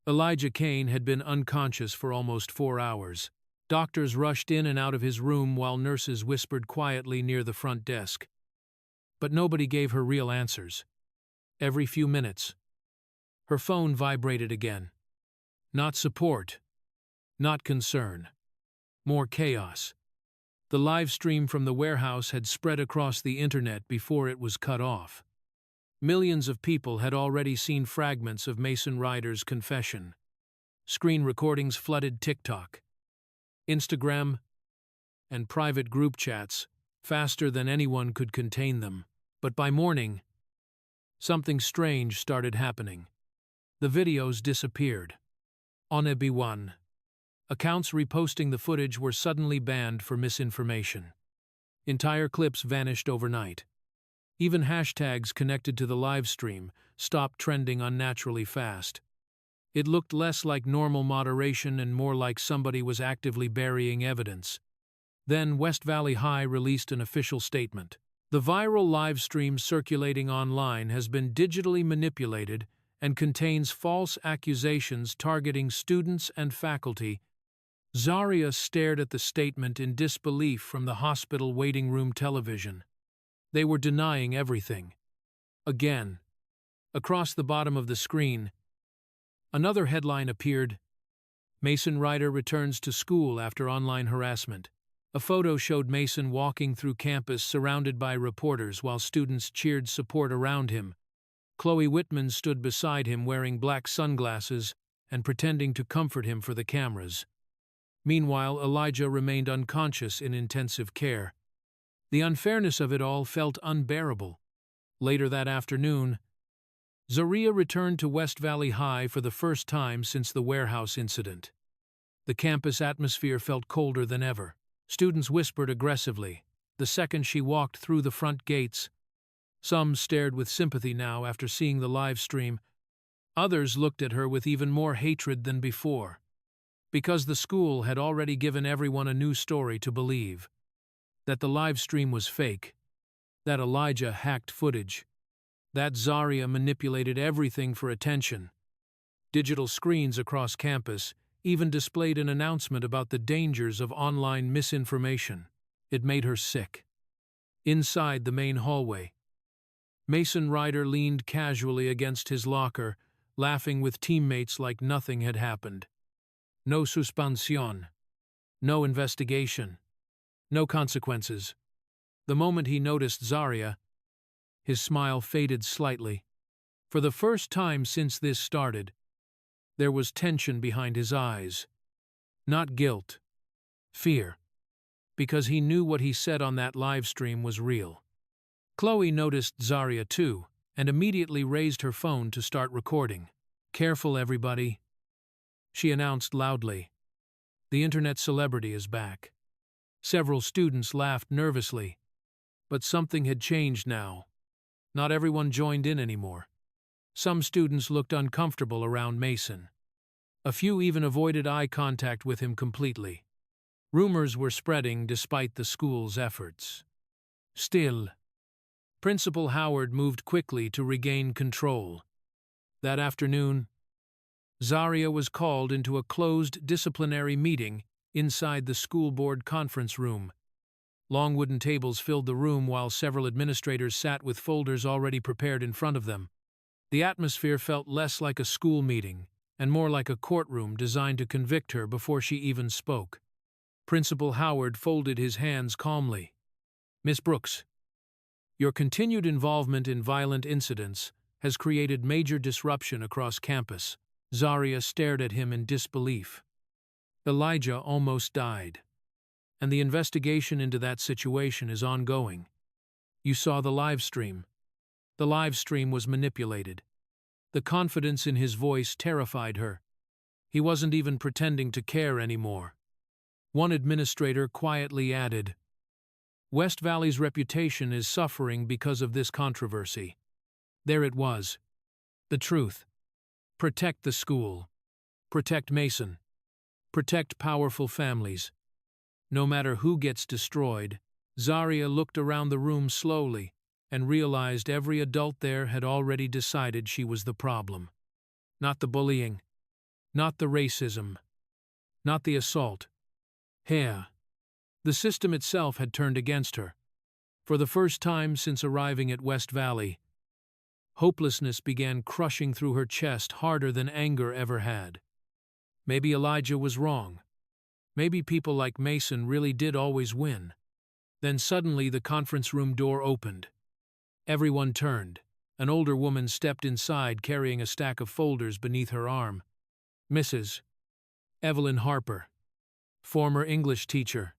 Elijah Kane had been unconscious for almost 4 hours. Doctors rushed in and out of his room while nurses whispered quietly near the front desk. But nobody gave her real answers. Every few minutes, her phone vibrated again. Not support. Not concern. More chaos. The live stream from the warehouse had spread across the internet before it was cut off. Millions of people had already seen fragments of Mason Ryder's confession. Screen recordings flooded TikTok, Instagram, and private group chats faster than anyone could contain them. But by morning, something strange started happening. The videos disappeared. On everyone. Accounts reposting the footage were suddenly banned for misinformation. Entire clips vanished overnight. Even hashtags connected to the live stream stopped trending unnaturally fast. It looked less like normal moderation and more like somebody was actively burying evidence. Then West Valley High released an official statement. The viral live stream circulating online has been digitally manipulated and contains false accusations targeting students and faculty. Zaria stared at the statement in disbelief from the hospital waiting room television. They were denying everything. Again, across the bottom of the screen, another headline appeared: Mason Ryder returns to school after online harassment. A photo showed Mason walking through campus surrounded by reporters while students cheered support around him. Chloe Whitman stood beside him wearing black sunglasses and pretending to comfort him for the cameras. Meanwhile, Elijah remained unconscious in intensive care. The unfairness of it all felt unbearable. Later that afternoon, Zaria returned to West Valley High for the first time since the warehouse incident. The campus atmosphere felt colder than ever. Students whispered aggressively the second she walked through the front gates. Some stared with sympathy now after seeing the live stream. Others looked at her with even more hatred than before, because the school had already given everyone a new story to believe. That the live stream was fake, that Elijah hacked footage, that Zaria manipulated everything for attention. Digital screens across campus even displayed an announcement about the dangers of online misinformation. It made her sick. Inside the main hallway, Mason Ryder leaned casually against his locker, laughing with teammates like nothing had happened. No suspension. No investigation. No consequences. The moment he noticed Zaria, his smile faded slightly. For the first time since this started, there was tension behind his eyes. Not guilt. Fear. Because he knew what he said on that live stream was real. Chloe noticed Zaria too, and immediately raised her phone to start recording. "Careful, everybody," she announced loudly. "The internet celebrity is back." Several students laughed nervously, but something had changed now. Not everyone joined in anymore. Some students looked uncomfortable around Mason. A few even avoided eye contact with him completely. Rumors were spreading despite the school's efforts. Still, Principal Howard moved quickly to regain control. That afternoon, Zaria was called into a closed disciplinary meeting inside the school board conference room. Long wooden tables filled the room while several administrators sat with folders already prepared in front of them. The atmosphere felt less like a school meeting and more like a courtroom designed to convict her before she even spoke. Principal Howard folded his hands calmly. "Miss Brooks, your continued involvement in violent incidents has created major disruption across campus." Zaria stared at him in disbelief. "Elijah almost died, and the investigation into that situation is ongoing. You saw the live stream. The live stream was manipulated." The confidence in his voice terrified her. He wasn't even pretending to care anymore. One administrator quietly added, "West Valley's reputation is suffering because of this controversy." There it was. The truth. Protect the school. Protect Mason. Protect powerful families. No matter who gets destroyed. Zaria looked around the room slowly, and realized every adult there had already decided she was the problem. Not the bullying, not the racism, not the assault. Yeah. The system itself had turned against her. For the first time since arriving at West Valley, hopelessness began crushing through her chest harder than anger ever had. Maybe Elijah was wrong. Maybe people like Mason really did always win. Then suddenly the conference room door opened. Everyone turned. An older woman stepped inside carrying a stack of folders beneath her arm. Mrs. Evelyn Harper, former English teacher,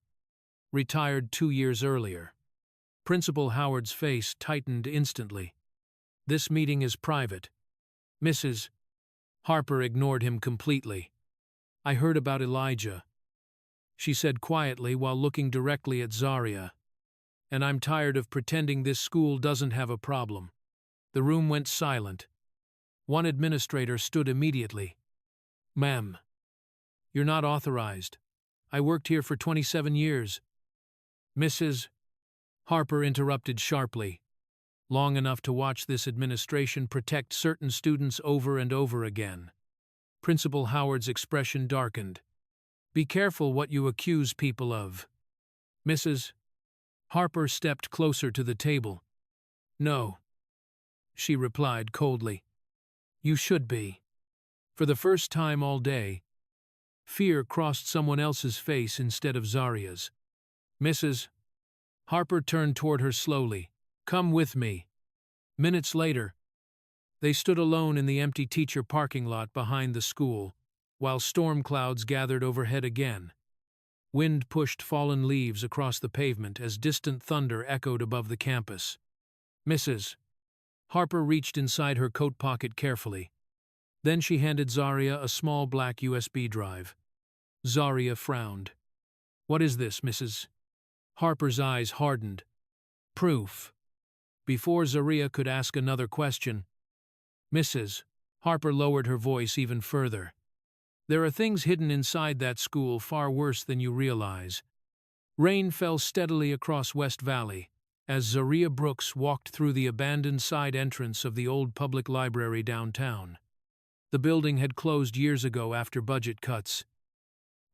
retired 2 years earlier. Principal Howard's face tightened instantly. This meeting is private. Mrs. Harper ignored him completely. I heard about Elijah, she said quietly while looking directly at Zaria. And I'm tired of pretending this school doesn't have a problem. The room went silent. One administrator stood immediately. Ma'am, you're not authorized. I worked here for 27 years. Mrs. Harper interrupted sharply, long enough to watch this administration protect certain students over and over again. Principal Howard's expression darkened. Be careful what you accuse people of. Mrs. Harper stepped closer to the table. No, she replied coldly. You should be. For the first time all day, fear crossed someone else's face instead of Zaria's. Mrs. Harper turned toward her slowly. Come with me. Minutes later, they stood alone in the empty teacher parking lot behind the school, while storm clouds gathered overhead again. Wind pushed fallen leaves across the pavement as distant thunder echoed above the campus. Mrs. Harper reached inside her coat pocket carefully. Then she handed Zaria a small black USB drive. Zaria frowned. What is this, Mrs. Harper's eyes hardened. Proof. Before Zaria could ask another question, Mrs. Harper lowered her voice even further. There are things hidden inside that school far worse than you realize. Rain fell steadily across West Valley as Zaria Brooks walked through the abandoned side entrance of the old public library downtown. The building had closed years ago after budget cuts,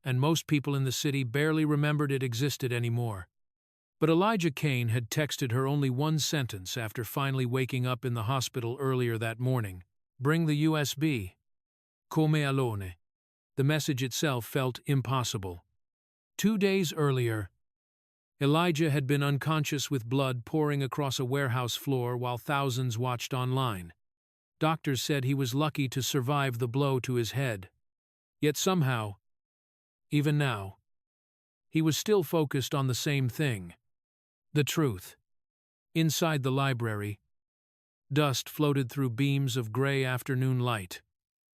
and most people in the city barely remembered it existed anymore. But Elijah Kane had texted her only one sentence after finally waking up in the hospital earlier that morning. Bring the USB. Come alone. The message itself felt impossible. 2 days earlier, Elijah had been unconscious with blood pouring across a warehouse floor while thousands watched online. Doctors said he was lucky to survive the blow to his head. Yet somehow, even now, he was still focused on the same thing. The truth. Inside the library, dust floated through beams of gray afternoon light,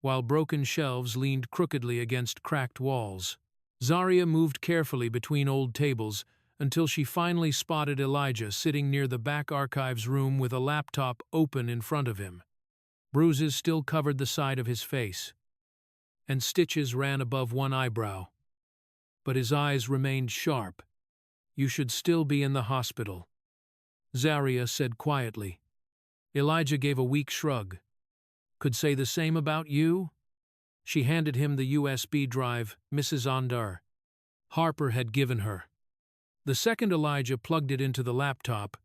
while broken shelves leaned crookedly against cracked walls. Zaria moved carefully between old tables until she finally spotted Elijah sitting near the back archives room with a laptop open in front of him. Bruises still covered the side of his face, and stitches ran above one eyebrow. But his eyes remained sharp. You should still be in the hospital, Zaria said quietly. Elijah gave a weak shrug. Could say the same about you? She handed him the USB drive Mrs. Harper had given her. The second Elijah plugged it into the laptop,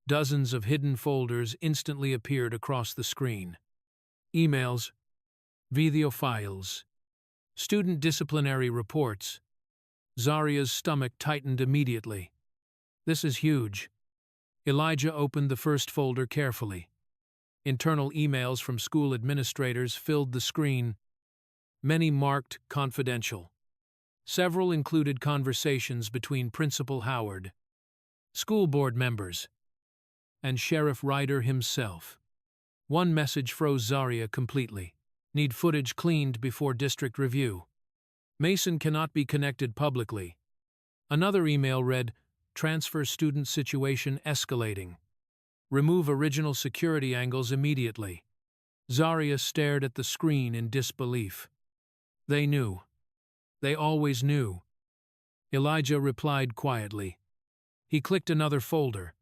dozens of hidden folders instantly appeared across the screen. Emails, video files, student disciplinary reports. Zaria's stomach tightened immediately. This is huge. Elijah opened the first folder carefully. Internal emails from school administrators filled the screen, many marked confidential. Several included conversations between Principal Howard, school board members, and Sheriff Ryder himself. One message froze Zaria completely. Need footage cleaned before district review. Mason cannot be connected publicly. Another email read, transfer student situation escalating. Remove original security angles immediately. Zaria stared at the screen in disbelief. They knew. They always knew. Elijah replied quietly. He clicked another folder.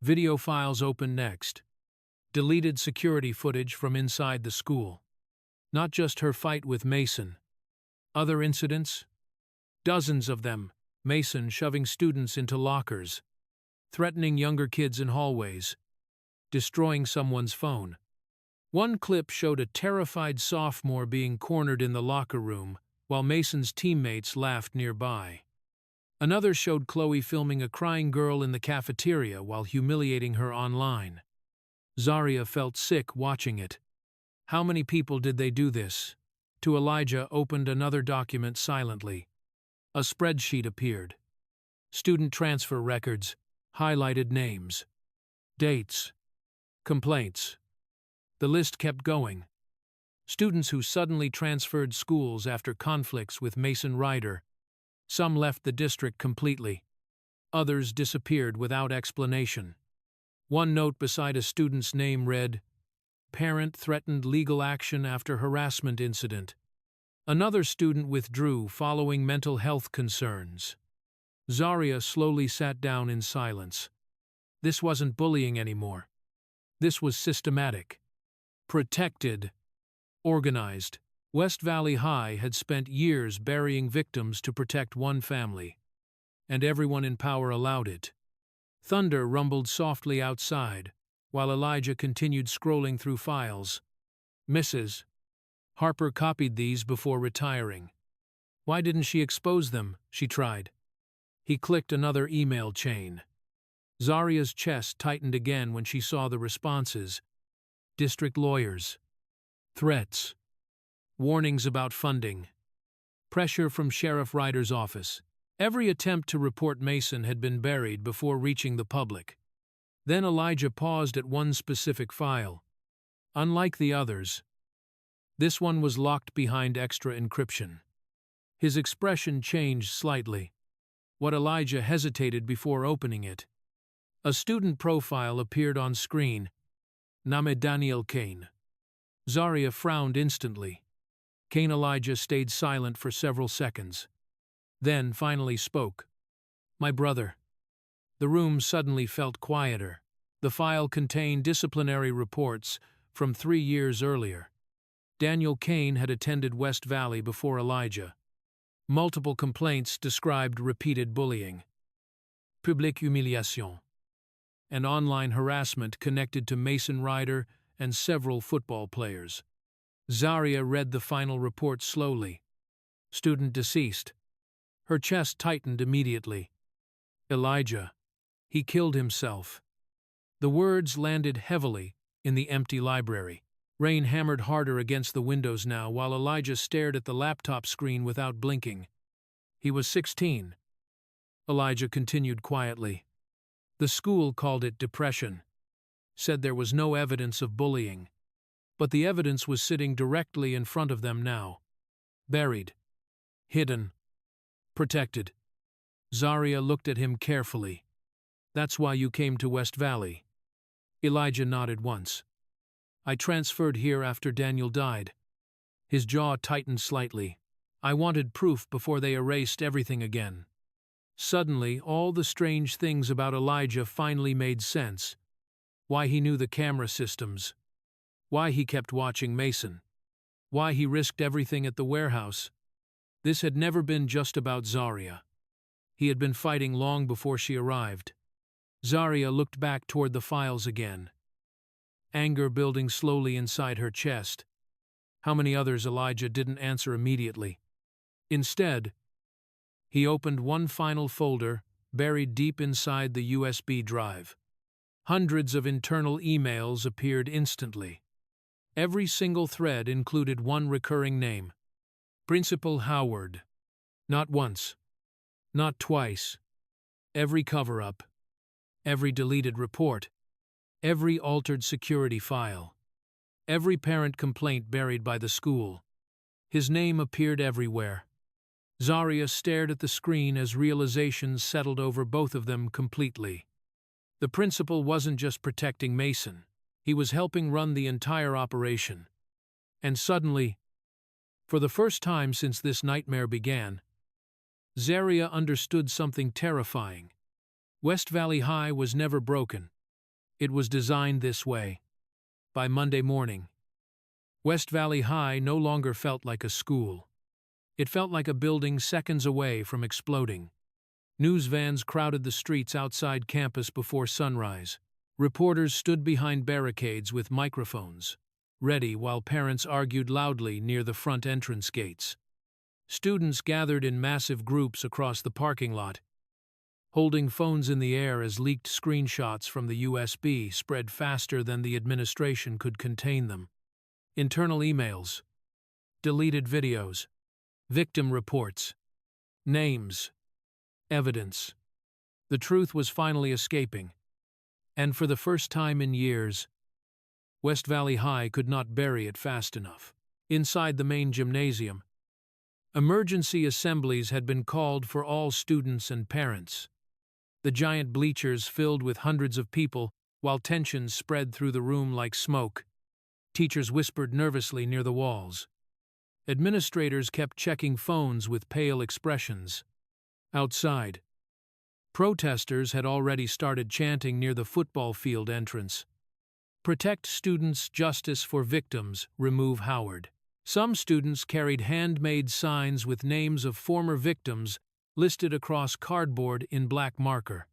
Video files open next. Deleted security footage from inside the school. Not just her fight with Mason. Other incidents? Dozens of them. Mason shoving students into lockers, threatening younger kids in hallways, destroying someone's phone. One clip showed a terrified sophomore being cornered in the locker room while Mason's teammates laughed nearby. Another showed Chloe filming a crying girl in the cafeteria while humiliating her online. Zaria felt sick watching it. How many people did they do this? To Elijah opened another document silently. A spreadsheet appeared. Student transfer records, highlighted names, dates, complaints. The list kept going. Students who suddenly transferred schools after conflicts with Mason Ryder. Some left the district completely. Others disappeared without explanation. One note beside a student's name read, "Parent threatened legal action after harassment incident." Another student withdrew following mental health concerns. Zaria slowly sat down in silence. This wasn't bullying anymore. This was systematic. Protected. Organized. West Valley High had spent years burying victims to protect one family. And everyone in power allowed it. Thunder rumbled softly outside, while Elijah continued scrolling through files. Mrs. Harper copied these before retiring. Why didn't she expose them? She tried. He clicked another email chain. Zaria's chest tightened again when she saw the responses. District lawyers. Threats. Warnings about funding. Pressure from Sheriff Ryder's office. Every attempt to report Mason had been buried before reaching the public. Then Elijah paused at one specific file. Unlike the others, this one was locked behind extra encryption. His expression changed slightly. What Elijah hesitated before opening it. A student profile appeared on screen. Name Daniel Kane. Zaria frowned instantly. Kane Elijah stayed silent for several seconds. Then finally spoke. My brother. The room suddenly felt quieter. The file contained disciplinary reports from 3 years earlier. Daniel Kane had attended West Valley before Elijah. Multiple complaints described repeated bullying, public humiliation, and online harassment connected to Mason Ryder and several football players. Zaria read the final report slowly. Student deceased. Her chest tightened immediately. Elijah. He killed himself. The words landed heavily in the empty library. Rain hammered harder against the windows now while Elijah stared at the laptop screen without blinking. He was 16. Elijah continued quietly. The school called it depression, said there was no evidence of bullying. But the evidence was sitting directly in front of them now. Buried. Hidden. Protected. Zaria looked at him carefully. That's why you came to West Valley. Elijah nodded once. I transferred here after Daniel died. His jaw tightened slightly. I wanted proof before they erased everything again. Suddenly, all the strange things about Elijah finally made sense. Why he knew the camera systems. Why he kept watching Mason. Why he risked everything at the warehouse. This had never been just about Zaria. He had been fighting long before she arrived. Zaria looked back toward the files again. Anger building slowly inside her chest. How many others Elijah didn't answer immediately. Instead, he opened one final folder buried deep inside the USB drive. Hundreds of internal emails appeared instantly. Every single thread included one recurring name. Principal Howard. Not once. Not twice. Every cover-up. Every deleted report. Every altered security file. Every parent complaint buried by the school. His name appeared everywhere. Zaria stared at the screen as realizations settled over both of them completely. The principal wasn't just protecting Mason. He was helping run the entire operation. And suddenly, for the first time since this nightmare began, Zaria understood something terrifying. West Valley High was never broken. It was designed this way. By Monday morning, West Valley High no longer felt like a school. It felt like a building seconds away from exploding. News vans crowded the streets outside campus before sunrise. Reporters stood behind barricades with microphones, ready while parents argued loudly near the front entrance gates. Students gathered in massive groups across the parking lot, holding phones in the air as leaked screenshots from the USB spread faster than the administration could contain them. Internal emails, deleted videos, victim reports, names, evidence. The truth was finally escaping, and for the first time in years, West Valley High could not bury it fast enough. Inside the main gymnasium, emergency assemblies had been called for all students and parents. The giant bleachers filled with hundreds of people, while tension spread through the room like smoke. Teachers whispered nervously near the walls. Administrators kept checking phones with pale expressions. Outside, protesters had already started chanting near the football field entrance. Protect students, justice for victims, remove Howard. Some students carried handmade signs with names of former victims listed across cardboard in black marker.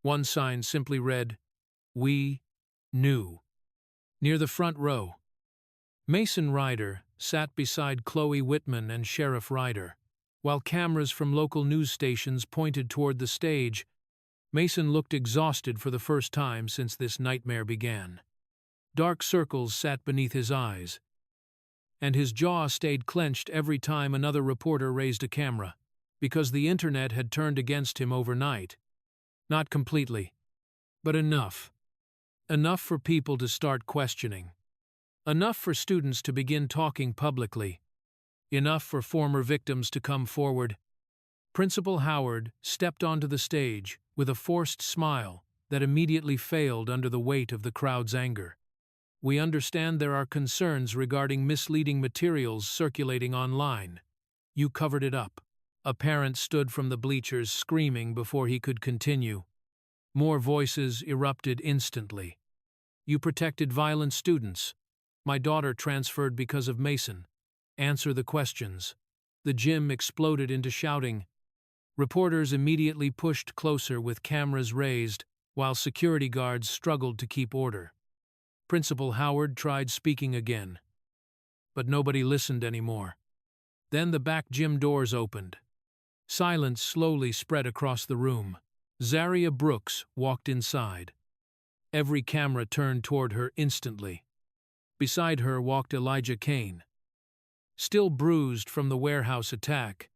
One sign simply read, "We knew." Near the front row, Mason Ryder sat beside Chloe Whitman and Sheriff Ryder. While cameras from local news stations pointed toward the stage, Mason looked exhausted for the first time since this nightmare began. Dark circles sat beneath his eyes, and his jaw stayed clenched every time another reporter raised a camera, because the internet had turned against him overnight. Not completely, but enough. Enough for people to start questioning. Enough for students to begin talking publicly. Enough for former victims to come forward. Principal Howard stepped onto the stage with a forced smile that immediately failed under the weight of the crowd's anger. "We understand there are concerns regarding misleading materials circulating online. You covered it up." A parent stood from the bleachers screaming before he could continue. More voices erupted instantly. "You protected violent students. My daughter transferred because of Mason. Answer the questions." The gym exploded into shouting. Reporters immediately pushed closer with cameras raised, while security guards struggled to keep order. Principal Howard tried speaking again, but nobody listened anymore. Then the back gym doors opened. Silence slowly spread across the room. Zaria Brooks walked inside. Every camera turned toward her instantly. Beside her walked Elijah Kane, still bruised from the warehouse attack,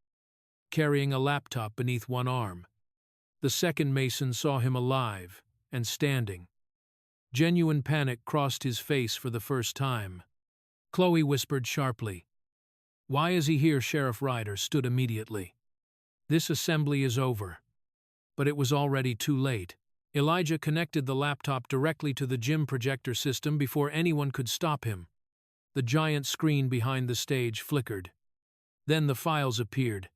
carrying a laptop beneath one arm. The second Mason saw him alive and standing. Genuine panic crossed his face for the first time. Chloe whispered sharply, "Why is he here?" Sheriff Ryder stood immediately. "This assembly is over." But it was already too late. Elijah connected the laptop directly to the gym projector system before anyone could stop him. The giant screen behind the stage flickered. Then the files appeared.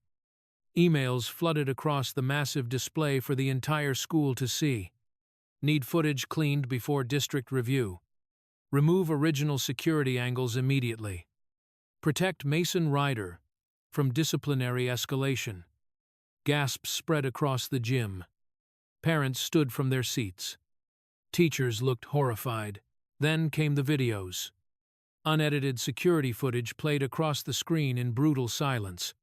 Emails flooded across the massive display for the entire school to see. Need footage cleaned before district review. Remove original security angles immediately. Protect Mason Ryder from disciplinary escalation. Gasps spread across the gym. Parents stood from their seats. Teachers looked horrified. Then came the videos. Unedited security footage played across the screen in brutal silence.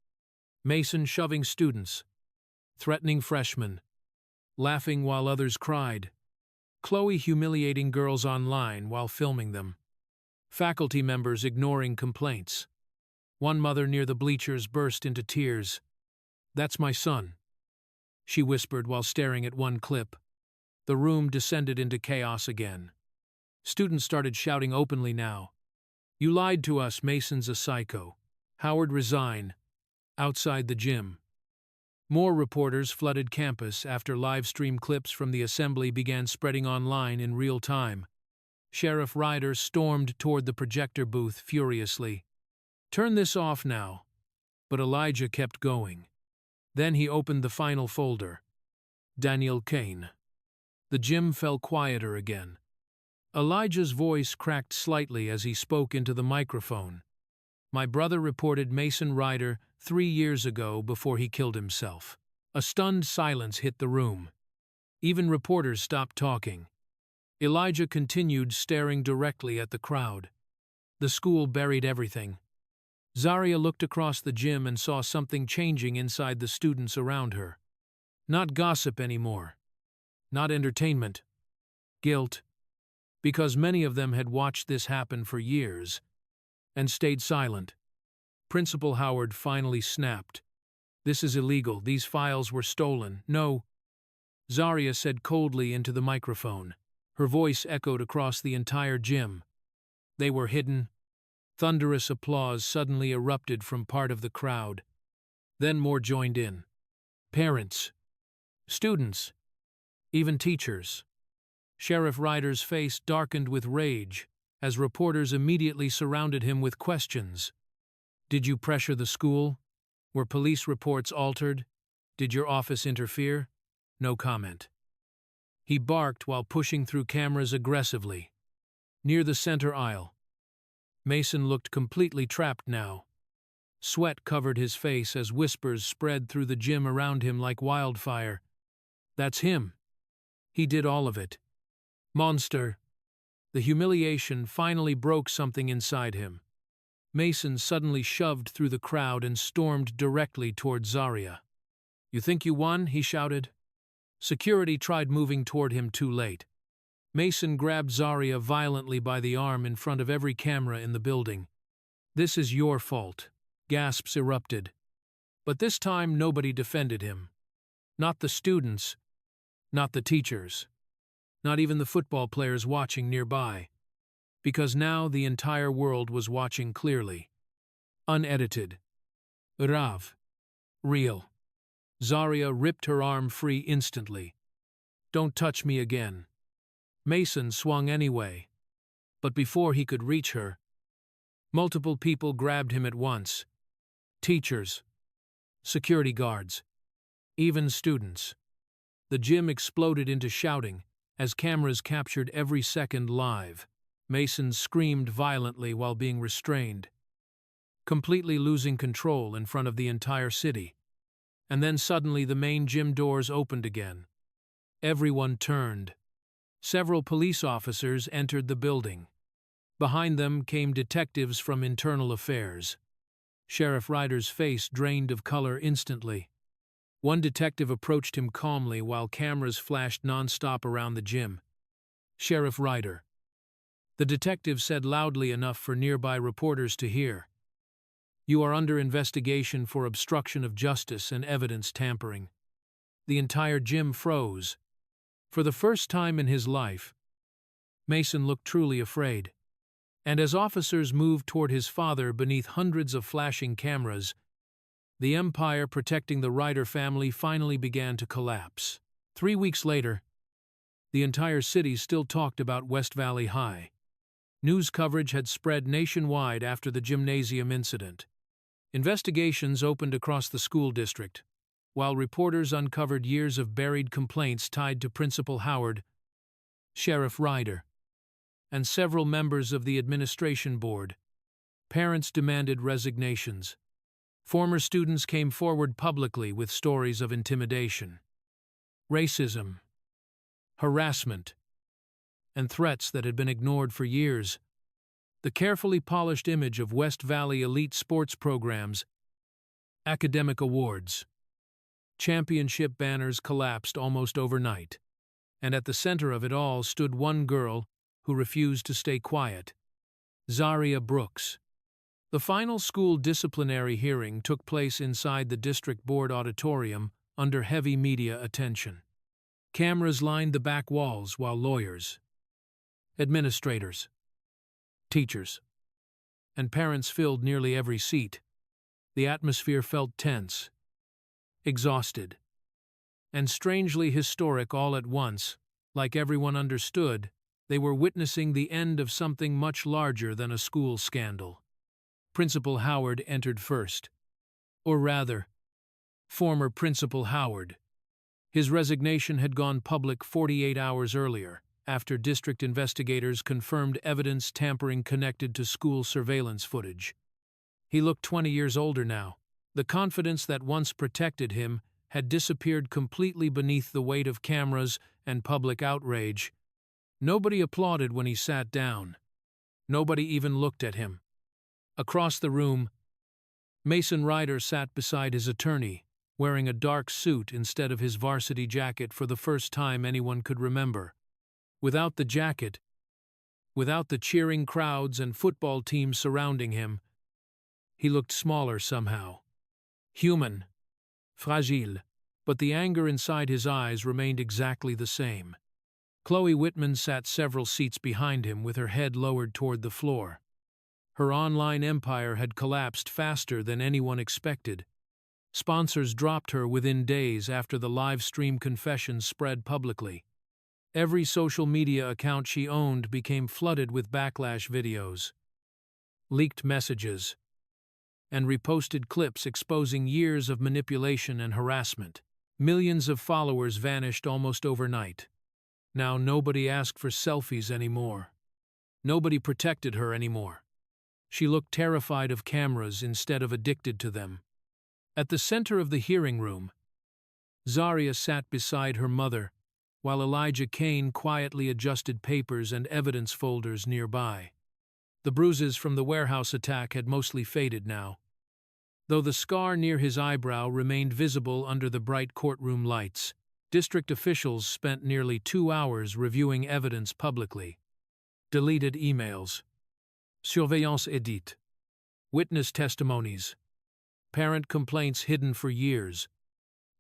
Mason shoving students, threatening freshmen, laughing while others cried. Chloe humiliating girls online while filming them. Faculty members ignoring complaints. One mother near the bleachers burst into tears. "That's my son," she whispered while staring at one clip. The room descended into chaos again. Students started shouting openly now. "You lied to us, Mason's a psycho. Howard resign." Outside the gym, more reporters flooded campus after live-stream clips from the assembly began spreading online in real time. Sheriff Ryder stormed toward the projector booth furiously. "Turn this off now." But Elijah kept going. Then he opened the final folder. Daniel Kane. The gym fell quieter again. Elijah's voice cracked slightly as he spoke into the microphone. My brother reported Mason Ryder 3 years ago before he killed himself. A stunned silence hit the room. Even reporters stopped talking. Elijah continued staring directly at the crowd. The school buried everything. Zaria looked across the gym and saw something changing inside the students around her. Not gossip anymore. Not entertainment. Guilt. Because many of them had watched this happen for years and stayed silent. Principal Howard finally snapped. "This is illegal. These files were stolen." "No," Zaria said coldly into the microphone. Her voice echoed across the entire gym. "They were hidden." Thunderous applause suddenly erupted from part of the crowd. Then more joined in. Parents, students, even teachers. Sheriff Ryder's face darkened with rage as reporters immediately surrounded him with questions. "Did you pressure the school? Were police reports altered? Did your office interfere?" No comment. He barked while pushing through cameras aggressively. Near the center aisle, Mason looked completely trapped now. Sweat covered his face as whispers spread through the gym around him like wildfire. "That's him. He did all of it. Monster." The humiliation finally broke something inside him. Mason suddenly shoved through the crowd and stormed directly toward Zaria. "You think you won?" he shouted. Security tried moving toward him too late. Mason grabbed Zaria violently by the arm in front of every camera in the building. "This is your fault." Gasps erupted. But this time nobody defended him. Not the students, not the teachers, not even the football players watching nearby. Because now the entire world was watching clearly. Unedited. Rav. Real. Zaria ripped her arm free instantly. "Don't touch me again." Mason swung anyway. But before he could reach her, multiple people grabbed him at once. Teachers, security guards, even students. The gym exploded into shouting as cameras captured every second live. Mason screamed violently while being restrained, completely losing control in front of the entire city. And then suddenly the main gym doors opened again. Everyone turned. Several police officers entered the building. Behind them came detectives from Internal Affairs. Sheriff Ryder's face drained of color instantly. One detective approached him calmly while cameras flashed nonstop around the gym. "Sheriff Ryder." The detective said loudly enough for nearby reporters to hear. "You are under investigation for obstruction of justice and evidence tampering." The entire gym froze. For the first time in his life, Mason looked truly afraid. And as officers moved toward his father beneath hundreds of flashing cameras, the empire protecting the Ryder family finally began to collapse. 3 weeks later, the entire city still talked about West Valley High. News coverage had spread nationwide after the gymnasium incident. Investigations opened across the school district, while reporters uncovered years of buried complaints tied to Principal Howard, Sheriff Ryder, and several members of the administration board. Parents demanded resignations. Former students came forward publicly with stories of intimidation, racism, harassment, and threats that had been ignored for years. The carefully polished image of West Valley elite sports programs, academic awards, championship banners collapsed almost overnight. And at the center of it all stood one girl who refused to stay quiet, Zaria Brooks. The final school disciplinary hearing took place inside the district board auditorium under heavy media attention. Cameras lined the back walls while lawyers, administrators, teachers, and parents filled nearly every seat. The atmosphere felt tense, exhausted, and strangely historic all at once. Like everyone understood, they were witnessing the end of something much larger than a school scandal. Principal Howard entered first. Or rather, former Principal Howard. His resignation had gone public 48 hours earlier, after district investigators confirmed evidence tampering connected to school surveillance footage. He looked 20 years older now. The confidence that once protected him had disappeared completely beneath the weight of cameras and public outrage. Nobody applauded when he sat down. Nobody even looked at him. Across the room, Mason Ryder sat beside his attorney, wearing a dark suit instead of his varsity jacket for the first time anyone could remember. Without the jacket, without the cheering crowds and football teams surrounding him, he looked smaller somehow. Human. Fragile. But the anger inside his eyes remained exactly the same. Chloe Whitman sat several seats behind him with her head lowered toward the floor. Her online empire had collapsed faster than anyone expected. Sponsors dropped her within days after the live stream confessions spread publicly. Every social media account she owned became flooded with backlash videos, leaked messages, and reposted clips exposing years of manipulation and harassment. Millions of followers vanished almost overnight. Now nobody asked for selfies anymore. Nobody protected her anymore. She looked terrified of cameras instead of addicted to them. At the center of the hearing room, Zaria sat beside her mother, while Elijah Kane quietly adjusted papers and evidence folders nearby. The bruises from the warehouse attack had mostly faded now, though the scar near his eyebrow remained visible under the bright courtroom lights. District officials spent nearly 2 hours reviewing evidence publicly. Deleted emails, surveillance edit, witness testimonies, parent complaints hidden for years.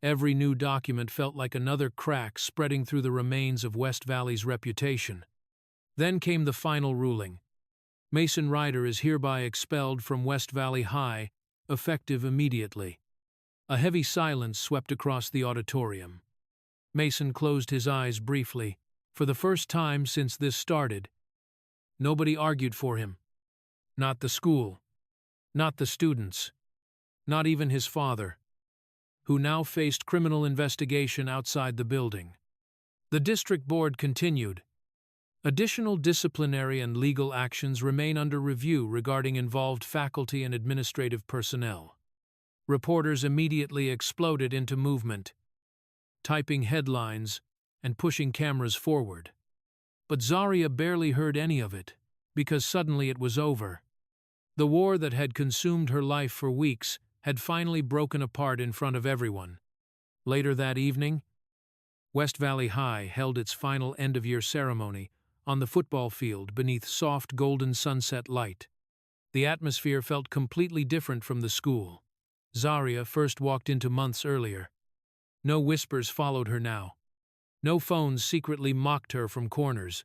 Every new document felt like another crack spreading through the remains of West Valley's reputation. Then came the final ruling. Mason Ryder is hereby expelled from West Valley High, effective immediately. A heavy silence swept across the auditorium. Mason closed his eyes briefly. For the first time since this started, nobody argued for him. Not the school. Not the students. Not even his father, who now faced criminal investigation outside the building. The district board continued. Additional disciplinary and legal actions remain under review regarding involved faculty and administrative personnel. Reporters immediately exploded into movement, typing headlines and pushing cameras forward. But Zaria barely heard any of it, because suddenly it was over. The war that had consumed her life for weeks had finally broken apart in front of everyone. Later that evening, West Valley High held its final end-of-year ceremony on the football field beneath soft golden sunset light. The atmosphere felt completely different from the school. Zaria first walked into months earlier. No whispers followed her now. No phones secretly mocked her from corners.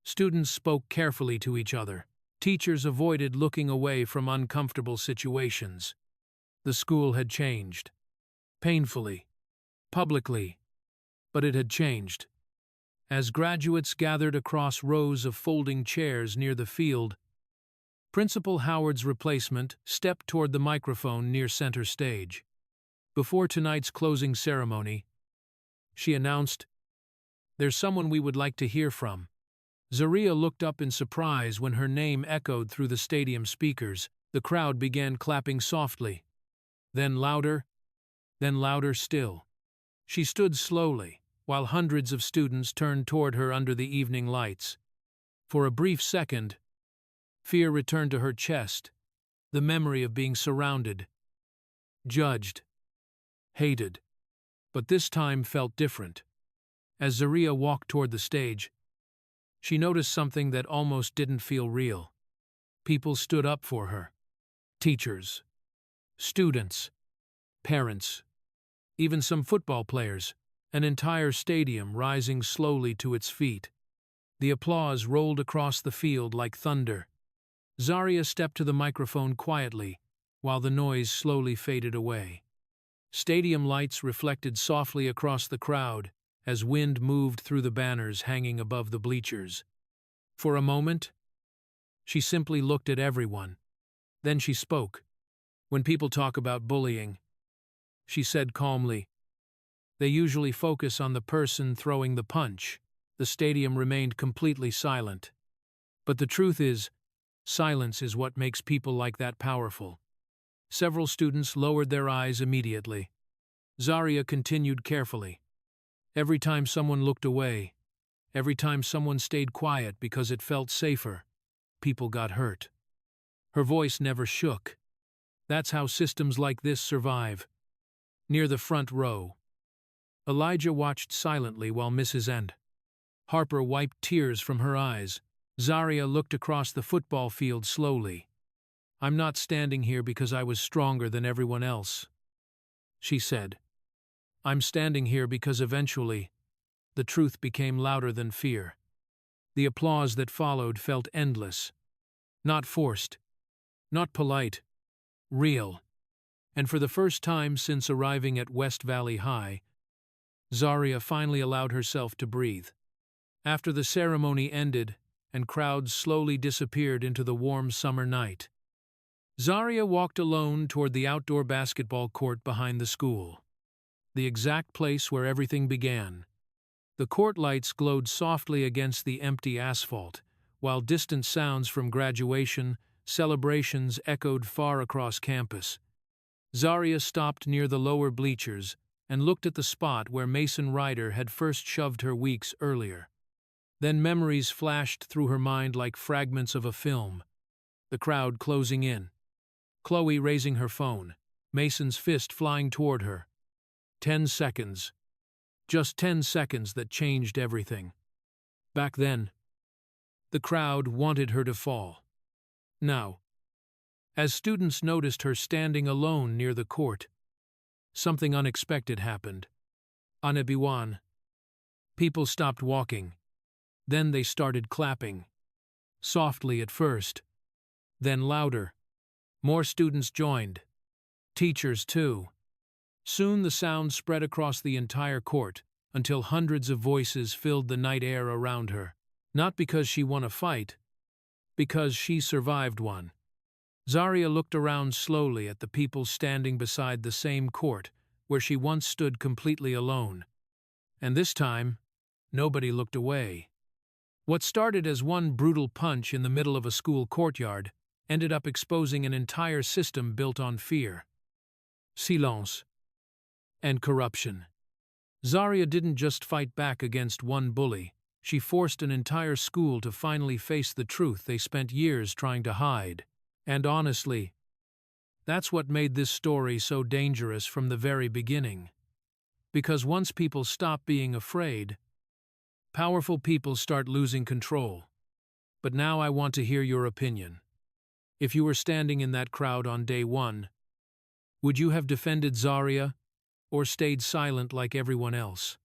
Students spoke carefully to each other. Teachers avoided looking away from uncomfortable situations. The school had changed. Painfully. Publicly. But it had changed. As graduates gathered across rows of folding chairs near the field, Principal Howard's replacement stepped toward the microphone near center stage. Before tonight's closing ceremony, she announced, "There's someone we would like to hear from." Zaria looked up in surprise when her name echoed through the stadium speakers. The crowd began clapping softly. Then louder still. She stood slowly, while hundreds of students turned toward her under the evening lights. For a brief second, fear returned to her chest, the memory of being surrounded, judged, hated. But this time felt different. As Zaria walked toward the stage, she noticed something that almost didn't feel real. People stood up for her. Teachers, students, parents, even some football players, an entire stadium rising slowly to its feet. The applause rolled across the field like thunder. Zaria stepped to the microphone quietly, while the noise slowly faded away. Stadium lights reflected softly across the crowd as wind moved through the banners hanging above the bleachers. For a moment, she simply looked at everyone. Then she spoke. "When people talk about bullying," she said calmly, They usually focus on the person throwing the punch. The stadium remained completely silent. But the truth is, silence is what makes people like that powerful. Several students lowered their eyes immediately. Zarya continued carefully. Every time someone looked away, every time someone stayed quiet because it felt safer, people got hurt. Her voice never shook. That's how systems like this survive. Near the front row, Elijah watched silently while Mrs. and Harper wiped tears from her eyes. Zarya looked across the football field slowly. "I'm not standing here because I was stronger than everyone else," she said. "I'm standing here because eventually, the truth became louder than fear." The applause that followed felt endless. Not forced, not polite, real. And for the first time since arriving at West Valley High, Zarya finally allowed herself to breathe. After the ceremony ended and crowds slowly disappeared into the warm summer night, Zarya walked alone toward the outdoor basketball court behind the school, the exact place where everything began. The court lights glowed softly against the empty asphalt, while distant sounds from graduation celebrations echoed far across campus. Zarya stopped near the lower bleachers and looked at the spot where Mason Ryder had first shoved her weeks earlier. Then memories flashed through her mind like fragments of a film. The crowd closing in. Chloe raising her phone, Mason's fist flying toward her. 10 seconds. Just 10 seconds that changed everything. Back then, the crowd wanted her to fall. Now, as students noticed her standing alone near the court, something unexpected happened. Anabiwan. People stopped walking. Then they started clapping. Softly at first, then louder. More students joined. Teachers, too. Soon the sound spread across the entire court, until hundreds of voices filled the night air around her. Not because she won a fight, because she survived one. Zarya looked around slowly at the people standing beside the same court where she once stood completely alone. And this time, nobody looked away. What started as one brutal punch in the middle of a school courtyard ended up exposing an entire system built on fear, silence, and corruption. Zarya didn't just fight back against one bully. She forced an entire school to finally face the truth they spent years trying to hide. And honestly, that's what made this story so dangerous from the very beginning. Because once people stop being afraid, powerful people start losing control. But now I want to hear your opinion. If you were standing in that crowd on day one, would you have defended Zarya or stayed silent like everyone else?